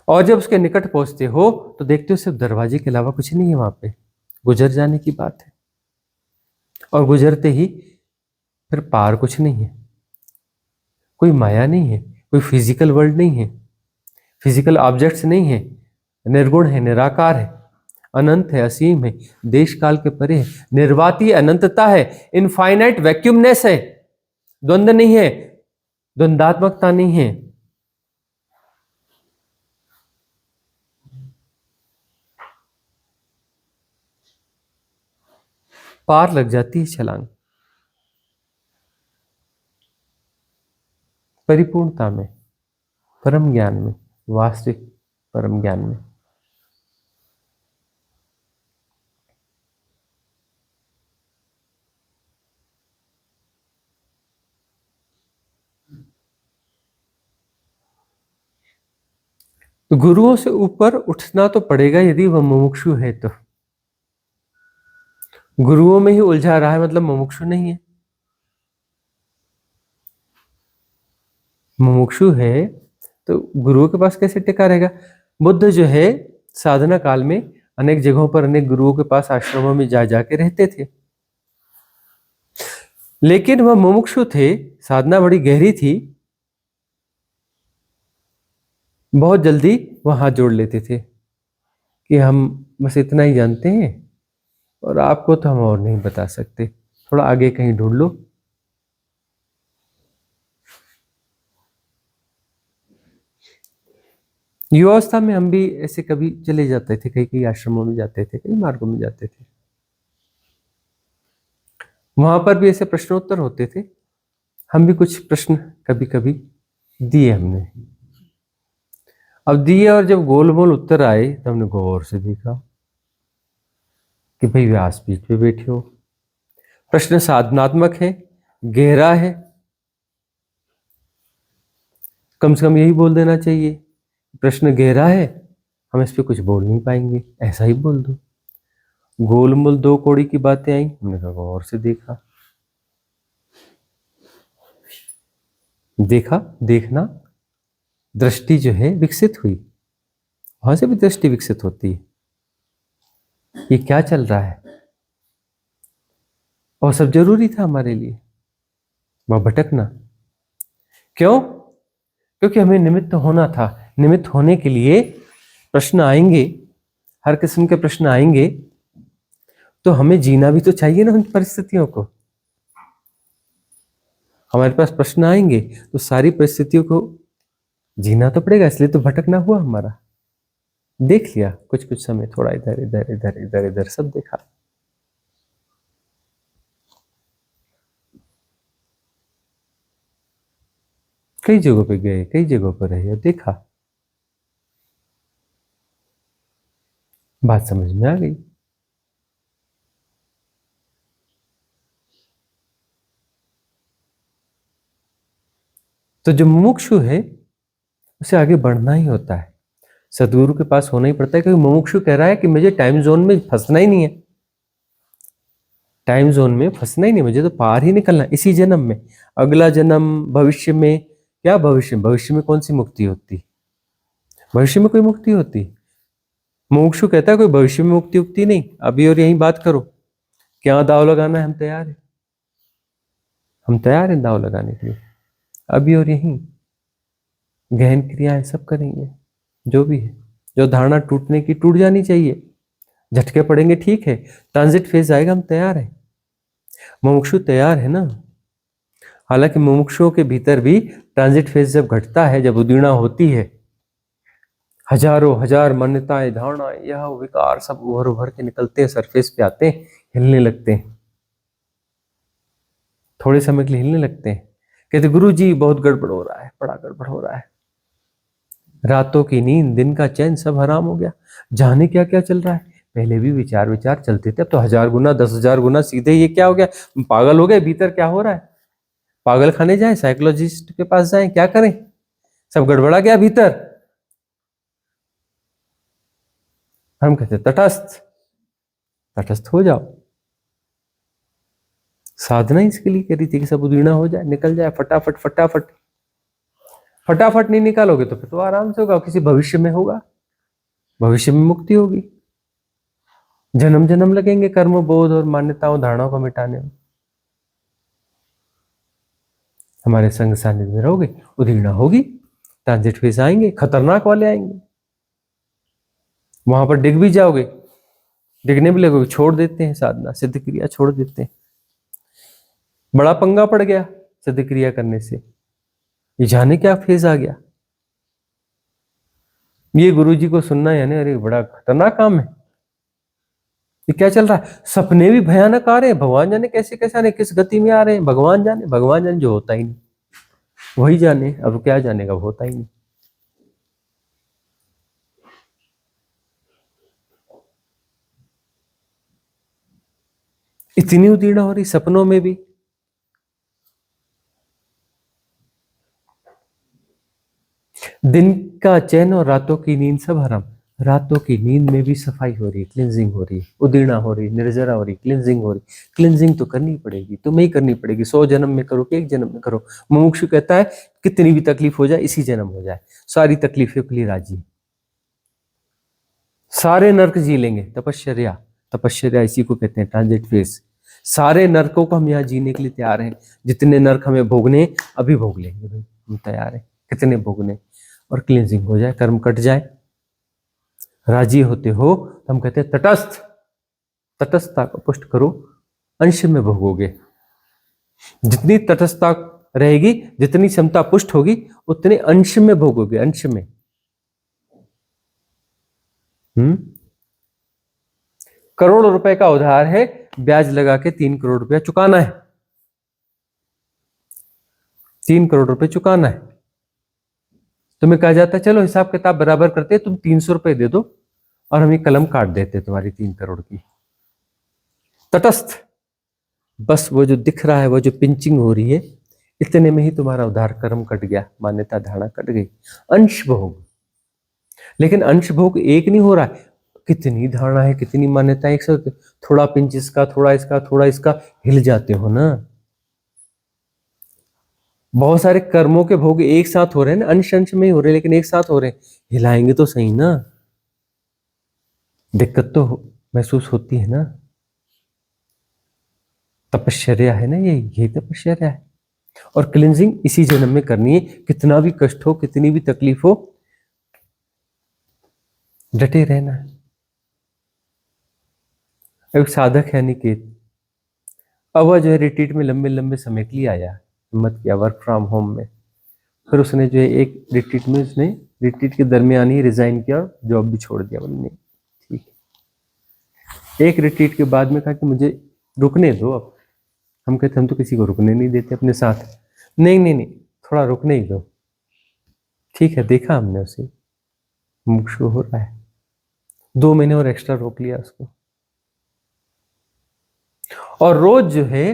और जब उसके निकट पहुंचते हो तो देखते हो सिर्फ दरवाजे के अलावा कुछ नहीं है वहां पे, गुजर जाने की बात है। और गुजरते ही फिर पार कुछ नहीं है, कोई माया नहीं है, कोई फिजिकल वर्ल्ड नहीं है, फिजिकल ऑब्जेक्ट्स नहीं है, निर्गुण है, निराकार है, अनंत है, असीम है, देश काल के परे है, निर्वाती अनंतता है, इनफाइनाइट वैक्यूमनेस है, द्वंद्व नहीं है, द्वंद्वात्मकता नहीं है। पार लग जाती है छलांग, परिपूर्णता में, परम ज्ञान में, वास्तविक परम ज्ञान में। तो गुरुओं से ऊपर उठना तो पड़ेगा यदि वह मुमुक्षु है तो। गुरुओं में ही उलझा रहा है मतलब मुमुक्षु नहीं है। मुमुक्षु है तो गुरुओं के पास कैसे टिका रहेगा? बुद्ध जो है साधना काल में अनेक जगहों पर अनेक गुरुओं के पास आश्रमों में जा जाके रहते थे, लेकिन वह मुमुक्षु थे, साधना बड़ी गहरी थी, बहुत जल्दी वह हाथ जोड़ लेते थे कि हम बस इतना ही जानते हैं और आपको तो हम और नहीं बता सकते, थोड़ा आगे कहीं ढूंढ लो। युवावस्था में हम भी ऐसे कभी चले जाते थे, कई कई आश्रमों में जाते थे, कई मार्गों में जाते थे, वहां पर भी ऐसे प्रश्नोत्तर होते थे, हम भी कुछ प्रश्न कभी कभी दिए हमने। अब दिए और जब गोलमोल उत्तर आए तो हमने गौर से देखा कि भाई व्यासपीठ पे बैठे हो, प्रश्न साधनात्मक है, गहरा है, कम से कम यही बोल देना चाहिए, प्रश्न गहरा है, हम इस पे कुछ बोल नहीं पाएंगे, ऐसा ही बोल दो। गोलमोल 2 कौड़ी की बातें आई, हमने कहा गौर से देखा, देखना दृष्टि जो है विकसित हुई, वहां से भी दृष्टि विकसित होती है, ये क्या चल रहा है, और सब जरूरी था हमारे लिए वह भटकना। क्यों? क्योंकि हमें निमित्त होना था, निमित्त होने के लिए प्रश्न आएंगे, हर किस्म के प्रश्न आएंगे, तो हमें जीना भी तो चाहिए ना उन परिस्थितियों को, हमारे पास प्रश्न आएंगे तो सारी परिस्थितियों को जीना तो पड़ेगा, इसलिए तो भटकना हुआ हमारा। देख लिया कुछ कुछ समय, थोड़ा इधर इधर इधर इधर इधर सब देखा। कई जगहों पे गए, कई जगहों पर रहे, देखा, बात समझ में आ गई। तो जो मुमुक्षु है उसे आगे बढ़ना ही होता है, सदगुरु के पास होना ही पड़ता है, क्योंकि मुमुक्षु कह रहा है कि मुझे टाइम जोन में फंसना ही नहीं है, टाइम जोन में फंसना ही नहीं, मुझे तो पार ही निकलना इसी जन्म में। अगला जन्म, भविष्य में क्या, भविष्य में कौन सी मुक्ति होती, भविष्य में कोई मुक्ति होती? मुमुक्षु कहता है कोई भविष्य में मुक्ति उक्ति नहीं, अभी और यहीं बात करो, क्या दाव लगाना है हम तैयार हैं, हम तैयार हैं दाव लगाने के लिए, अभी और यहीं गहन क्रियाएं सब करेंगे, जो भी है, जो धारणा टूटने की टूट जानी चाहिए, झटके पड़ेंगे ठीक है, ट्रांजिट फेज आएगा, हम तैयार हैं। मुमुक्षु तैयार है ना। हालांकि मुमुक्षुओं के भीतर भी ट्रांजिट फेज जब घटता है, जब उदीर्णा होती है, हजारों हजार मान्यताएं, धारणाएं, यह विकार सब उभर उभर के निकलते हैं, सरफेस पे आते हैं, हिलने लगते हैं, थोड़े समय के लिए हिलने लगते हैं, कहते गुरु जी बहुत गड़बड़ हो रहा है, बड़ा गड़बड़ हो रहा है, रातों की नींद, दिन का चैन सब हराम हो गया, जाने क्या क्या चल रहा है। पहले भी विचार विचार चलते थे, अब तो 1000 गुना 10,000 गुना सीधे, ये क्या हो गया, पागल हो गए, भीतर क्या हो रहा है, पागल खाने जाएं, साइकोलॉजिस्ट के पास जाएं, क्या करें, सब गड़बड़ा गया भीतर। हम कहते तटस्थ, तटस्थ हो जाओ। साधना इसके लिए करी थी कि सब उदीर्णा हो जाए, निकल जाए फटाफट फटाफट। फटाफट नहीं निकालोगे तो फिर तो आराम से होगा, किसी भविष्य में होगा, भविष्य में मुक्ति होगी। जन्म जन्म लगेंगे कर्म बोध और मान्यताओं धारणाओं को मिटाने में। हमारे संग सानिध्य में रहोगे, उदीर्णा होगी, ट्रांजिट फेज आएंगे, खतरनाक वाले आएंगे, वहां पर डिग भी जाओगे, डिगने भी लगोगे, छोड़ देते हैं साधना, सिद्ध क्रिया छोड़ देते हैं, बड़ा पंगा पड़ गया सिद्ध क्रिया करने से, ये जाने क्या फेज आ गया। ये गुरु जी को सुनना यानी अरे बड़ा खतरनाक काम है, ये क्या चल रहा है, सपने भी भयानक आ रहे हैं, भगवान जाने कैसे कैसे आ रहे हैं, किस गति में आ रहे हैं, भगवान जाने, भगवान जाने, जो होता ही नहीं वही जाने, अब क्या जानेगा, वो होता ही नहीं। इतनी उदीर्णा हो रही सपनों में भी। दिन का चैन और रातों की नींद सब हराम, रातों की नींद में भी सफाई हो रही है, क्लिनजिंग हो रही है, उदीर्णा हो रही, निर्जरा हो रही, क्लिनजिंग हो रही। क्लिनजिंग तो करनी पड़ेगी, तुम्हें ही करनी पड़ेगी, 100 जन्म में करो कि एक जन्म में करो। मुमुक्षु कहता है कितनी भी तकलीफ हो जाए, इसी जन्म हो जाए, सारी तकलीफों के लिए राजी, सारे नर्क जी लेंगे, तपश्चर्या, तपश्चर्या इसी को कहते हैं ट्रांजिट फेज। सारे नरकों को हम यहाँ जीने के लिए तैयार हैं, जितने नर्क हमें भोगने अभी भोग लेंगे भाई, हम तैयार हैं कितने भोगने, और क्लींजिंग हो जाए, कर्म कट जाए, राजी होते हो तो हम कहते हैं तटस्थ, तटस्थता को पुष्ट करो, अंश में भोगोगे। जितनी तटस्थता रहेगी, जितनी क्षमता पुष्ट होगी, उतने अंश में भोगोगे, अंश में। करोड़ रुपए का उधार है, ब्याज लगा के 3 करोड़ रुपया चुकाना है, 3 करोड़ रुपए चुकाना है। तुम्हें कहा जाता है चलो हिसाब किताब बराबर करते, तुम 300 रुपए दे दो और हम ये कलम काट देते तुम्हारी 3 करोड़ की। तटस्थ, बस वो जो दिख रहा है, वो जो पिंचिंग हो रही है, इतने में ही तुम्हारा उधार कर्म कट गया, मान्यता धारणा कट गई। अंश भोग, लेकिन अंश भोग एक नहीं हो रहा है, कितनी धारणा है, कितनी मान्यता, एक साथ थोड़ा पिंच इसका, थोड़ा इसका, थोड़ा इसका, हिल जाते हो ना। बहुत सारे कर्मों के भोग एक साथ हो रहे हैं ना, अंश अंश में ही हो रहे हैं, लेकिन एक साथ हो रहे हैं, हिलाएंगे तो सही ना, दिक्कत तो महसूस होती है ना। तपश्चर्या है ना, यही तपश्चर्या है। और क्लिंजिंग इसी जन्म में करनी है, कितना भी कष्ट हो, कितनी भी तकलीफ हो, डटे रहना है। एक साधक है निकेत, अब वह जो है रिट्रीट में लंबे लंबे समय के लिए आया, हिम्मत किया वर्क फ्रॉम होम में। फिर उसने जो है एक रिट्रीट में उसने रिट्रीट के दरमियान ही रिजाइन किया और जॉब भी छोड़ दिया। बोले नहीं ठीक है। एक रिट्रीट के बाद में कहा कि मुझे रुकने दो अब। हम कहते हम तो किसी को रुकने नहीं देते अपने साथ। नहीं नहीं नहीं, थोड़ा रुकने ही दो। ठीक है, देखा हमने उसे मुमुक्षु हो रहा है, 2 महीने और एक्स्ट्रा रोक लिया उसको। और रोज जो है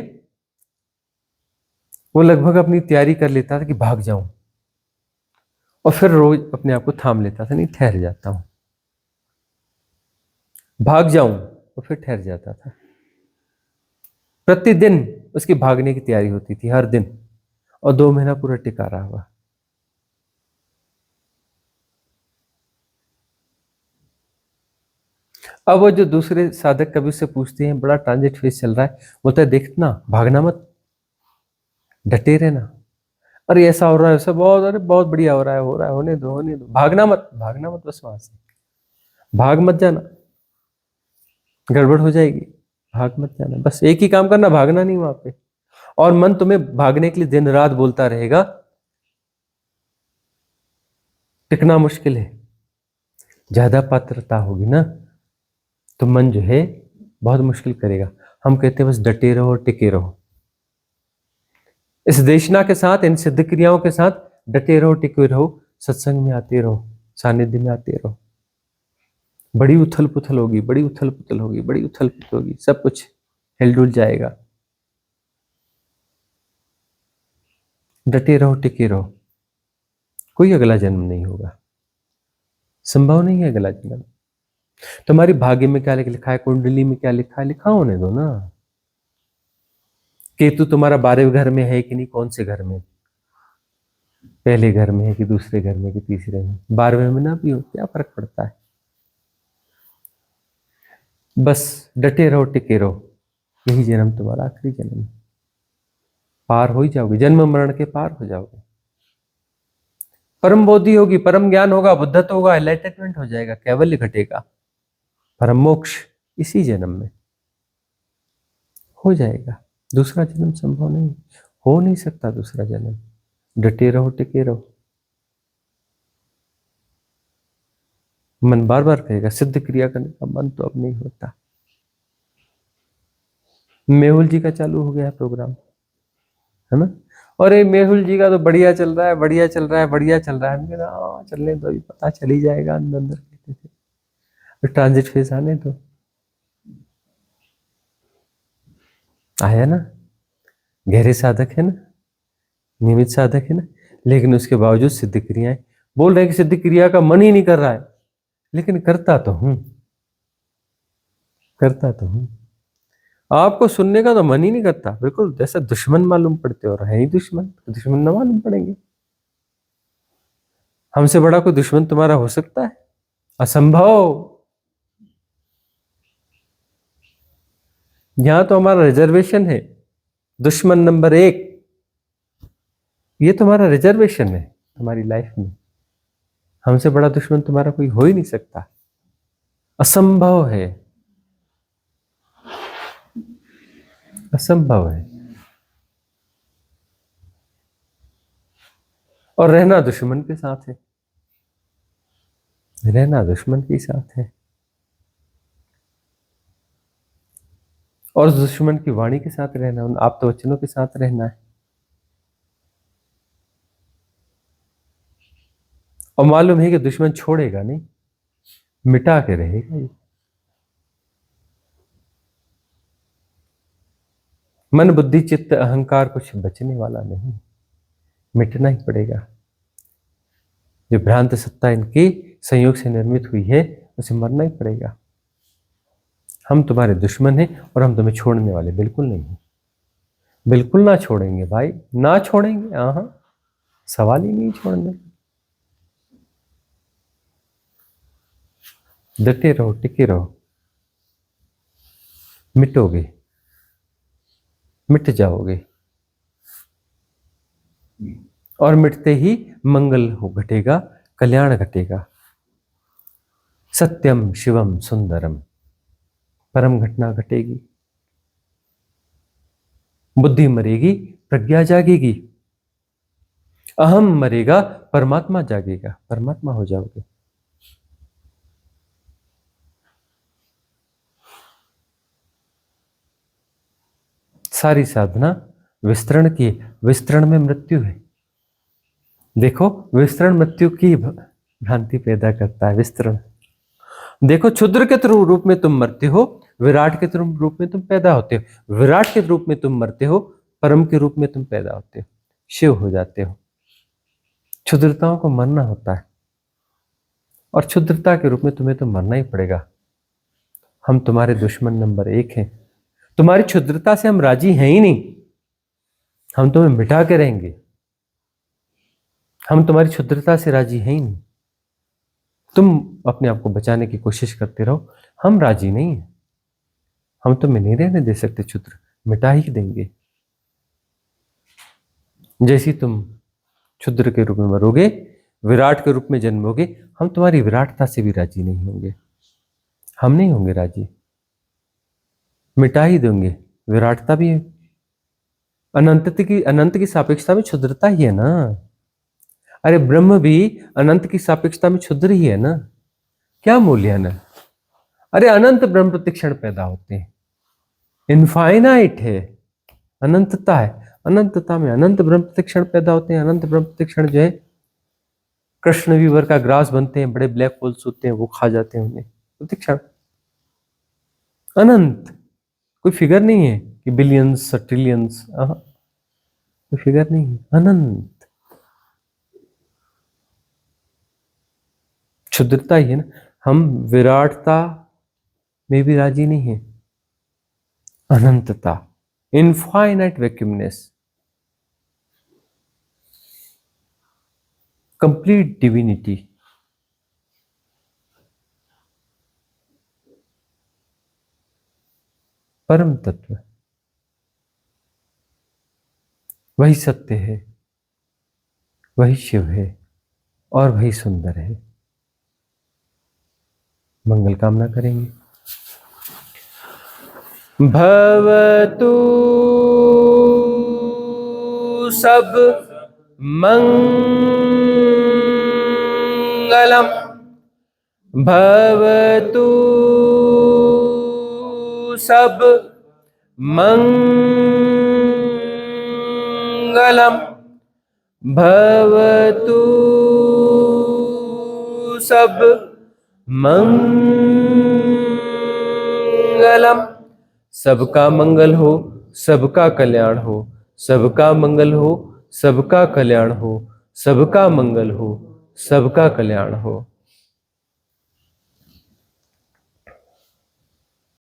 वो लगभग अपनी तैयारी कर लेता था कि भाग जाऊं, और फिर रोज अपने आप को थाम लेता था, नहीं ठहर जाता हूं, भाग जाऊं, और फिर ठहर जाता था। प्रतिदिन उसकी भागने की तैयारी होती थी हर दिन, और 2 महीना पूरा टिका रहा हुआ। अब वो जो दूसरे साधक कभी उससे पूछते हैं, बड़ा ट्रांजिट फेज चल रहा है, बोलता है देखना, भागना मत, डटे रहना। अरे ऐसा हो रहा है, ऐसा बहुत, अरे बहुत बढ़िया हो रहा है, हो रहा है, होने दो होने दो, भागना मत, भागना मत, बस वहां से भाग मत जाना, गड़बड़ हो जाएगी, भाग मत जाना, बस एक ही काम करना, भागना नहीं वहां पे। और मन तुम्हें भागने के लिए दिन रात बोलता रहेगा, टिकना मुश्किल है। ज्यादा पात्रता होगी ना तो मन जो है बहुत मुश्किल करेगा। हम कहते हैं बस डटे रहो, टिके रहो, इस देशना के साथ, इन सिद्ध क्रियाओं के साथ डटे रहो, टिके रहो, सत्संग में आते रहो, सानिध्य में आते रहो। बड़ी उथल पुथल होगी, बड़ी उथल पुथल होगी, बड़ी उथल पुथल होगी, सब कुछ हिलडुल जाएगा। डटे रहो, टिके रहो, कोई अगला जन्म नहीं होगा, संभव नहीं है अगला जन्म। तुम्हारी भाग्य में क्या लिखा है, कुंडली में क्या लिखा है, लिखा होने दो ना। केतु तुम्हारा 12वें घर में है कि नहीं, कौन से घर में, पहले घर में है कि दूसरे घर में कि तीसरे में, 12वें में ना भी हो, क्या फर्क पड़ता है। बस डटे रहो, टिके रहो, यही जन्म तुम्हारा आखिरी जन्म है, पार हो ही जाओगे, जन्म मरण के पार हो जाओगे, परम बोधि होगी, परम ज्ञान होगा, बुद्धत्व होगा, एनलाइटनमेंट हो जाएगा, कैवल्य घटेगा, परम मोक्ष इसी जन्म में हो जाएगा। दूसरा जन्म संभव नहीं, हो नहीं सकता दूसरा जन्म। डटे रहो, टिके रहो। मन बार बार कहेगा सिद्ध क्रिया करने का मन तो अब नहीं होता। मेहुल जी का चालू हो गया है प्रोग्राम, है ना। और ये मेहुल जी का तो बढ़िया चल रहा है, बढ़िया चल रहा है, बढ़िया चल रहा है। हम कहते हाँ चलने दो, अभी पता चल ही जाएगा अंदर अंदर, कहते थे ट्रांजिट फेज आने दो। आया ना, गहरे साधक है ना, नियमित साधक है ना, लेकिन उसके बावजूद सिद्ध क्रियाएं, बोल रहे हैं कि सिद्ध क्रिया का मन ही नहीं कर रहा है, लेकिन करता तो हूं, करता तो हूं। आपको सुनने का तो मन ही नहीं करता, बिल्कुल जैसा दुश्मन मालूम पड़ते हो, और है ही दुश्मन, तो दुश्मन ना मालूम पड़ेंगे। हमसे बड़ा कोई दुश्मन तुम्हारा हो सकता है? असंभव। यहां तो हमारा रिजर्वेशन है, दुश्मन नंबर 1, ये तुम्हारा रिजर्वेशन है तुम्हारी लाइफ में। हमसे बड़ा दुश्मन तुम्हारा कोई हो ही नहीं सकता, असंभव है, असंभव है। और रहना दुश्मन के साथ है, रहना दुश्मन के साथ है, और उस दुश्मन की वाणी के साथ रहना, उन आप तो वचनों के साथ रहना है। और मालूम है कि दुश्मन छोड़ेगा नहीं, मिटा के रहेगा ये। मन बुद्धि चित्त अहंकार कुछ बचने वाला नहीं, मिटना ही पड़ेगा। जो भ्रांत सत्ता इनकी संयोग से निर्मित हुई है, उसे मरना ही पड़ेगा। हम तुम्हारे दुश्मन हैं और हम तुम्हें छोड़ने वाले बिल्कुल नहीं हैं, बिल्कुल ना छोड़ेंगे भाई, ना छोड़ेंगे, हाँ सवाल ही नहीं छोड़ने। डटे रहो, टिके रहो, मिटोगे, मिट जाओगे, और मिटते ही मंगल हो घटेगा, कल्याण घटेगा। सत्यम शिवम सुंदरम, परम घटना घटेगी। बुद्धि मरेगी, प्रज्ञा जागेगी, अहम मरेगा, परमात्मा जागेगा, परमात्मा हो जाओगे। सारी साधना विस्तरण की है, विस्तरण में मृत्यु है। देखो, विस्तरण मृत्यु की भ्रांति पैदा करता है, विस्तरण। देखो, क्षुद्र के रूप में तुम मरते हो, विराट के रूप में तुम पैदा होते हो, विराट के रूप में तुम मरते हो, परम के रूप में तुम पैदा होते हो, शिव हो जाते हो। क्षुद्रताओं को मरना होता है, और क्षुद्रता के रूप में तुम्हें तो मरना ही पड़ेगा। हम तुम्हारे दुश्मन नंबर 1 हैं। तुम्हारी क्षुद्रता से हम राजी हैं ही नहीं, हम तुम्हें मिटा के रहेंगे। हम तुम्हारी क्षुद्रता से राजी हैं ही नहीं। तुम अपने आप को बचाने की कोशिश करते रहो, हम राजी नहीं हैं। हम तुम्हें नहीं रहने दे सकते, क्षुद्र मिटा ही देंगे। जैसी तुम क्षुद्र के रूप में मरोगे, विराट के रूप में जन्मोगे, हम तुम्हारी विराटता से भी राजी नहीं होंगे। हम नहीं होंगे राजी, मिटा ही देंगे। विराटता भी अनंत की सापेक्षता में क्षुद्रता ही है ना। अरे ब्रह्म भी अनंत की सापेक्षता में क्षुद्र ही है ना। क्या मूल्यन है? अरे अनंत ब्रह्म प्रतिक्षण पैदा होते हैं, इनफाइनाइट है, अनंतता है। अनंतता में अनंत ब्रह्म प्रतिक्षण पैदा होते हैं। अनंत ब्रह्म प्रतिक्षण जो है कृष्ण वीवर का ग्रास बनते हैं, बड़े ब्लैक होल्स होते हैं, वो खा जाते हैं उन्हें। प्रतिक्षण अनंत, कोई फिगर नहीं है कि बिलियंस ट्रिलियंस, कोई फिगर नहीं है, अनंत। क्षुद्रता ही है ना। हम विराटता में भी राजी नहीं है, अनंतता, इनफाइनाइट वैक्यूमनेस, कंप्लीट डिविनिटी। परम तत्व, वही सत्य है, वही शिव है, और वही सुंदर है। मंगल कामना करेंगे। भवतु सब मंगलम, भवतु सब मंगलम, भवतु सब मंगलम। सबका मंगल हो, सबका कल्याण हो, सबका मंगल हो, सबका कल्याण हो, सबका मंगल हो, सबका कल्याण हो।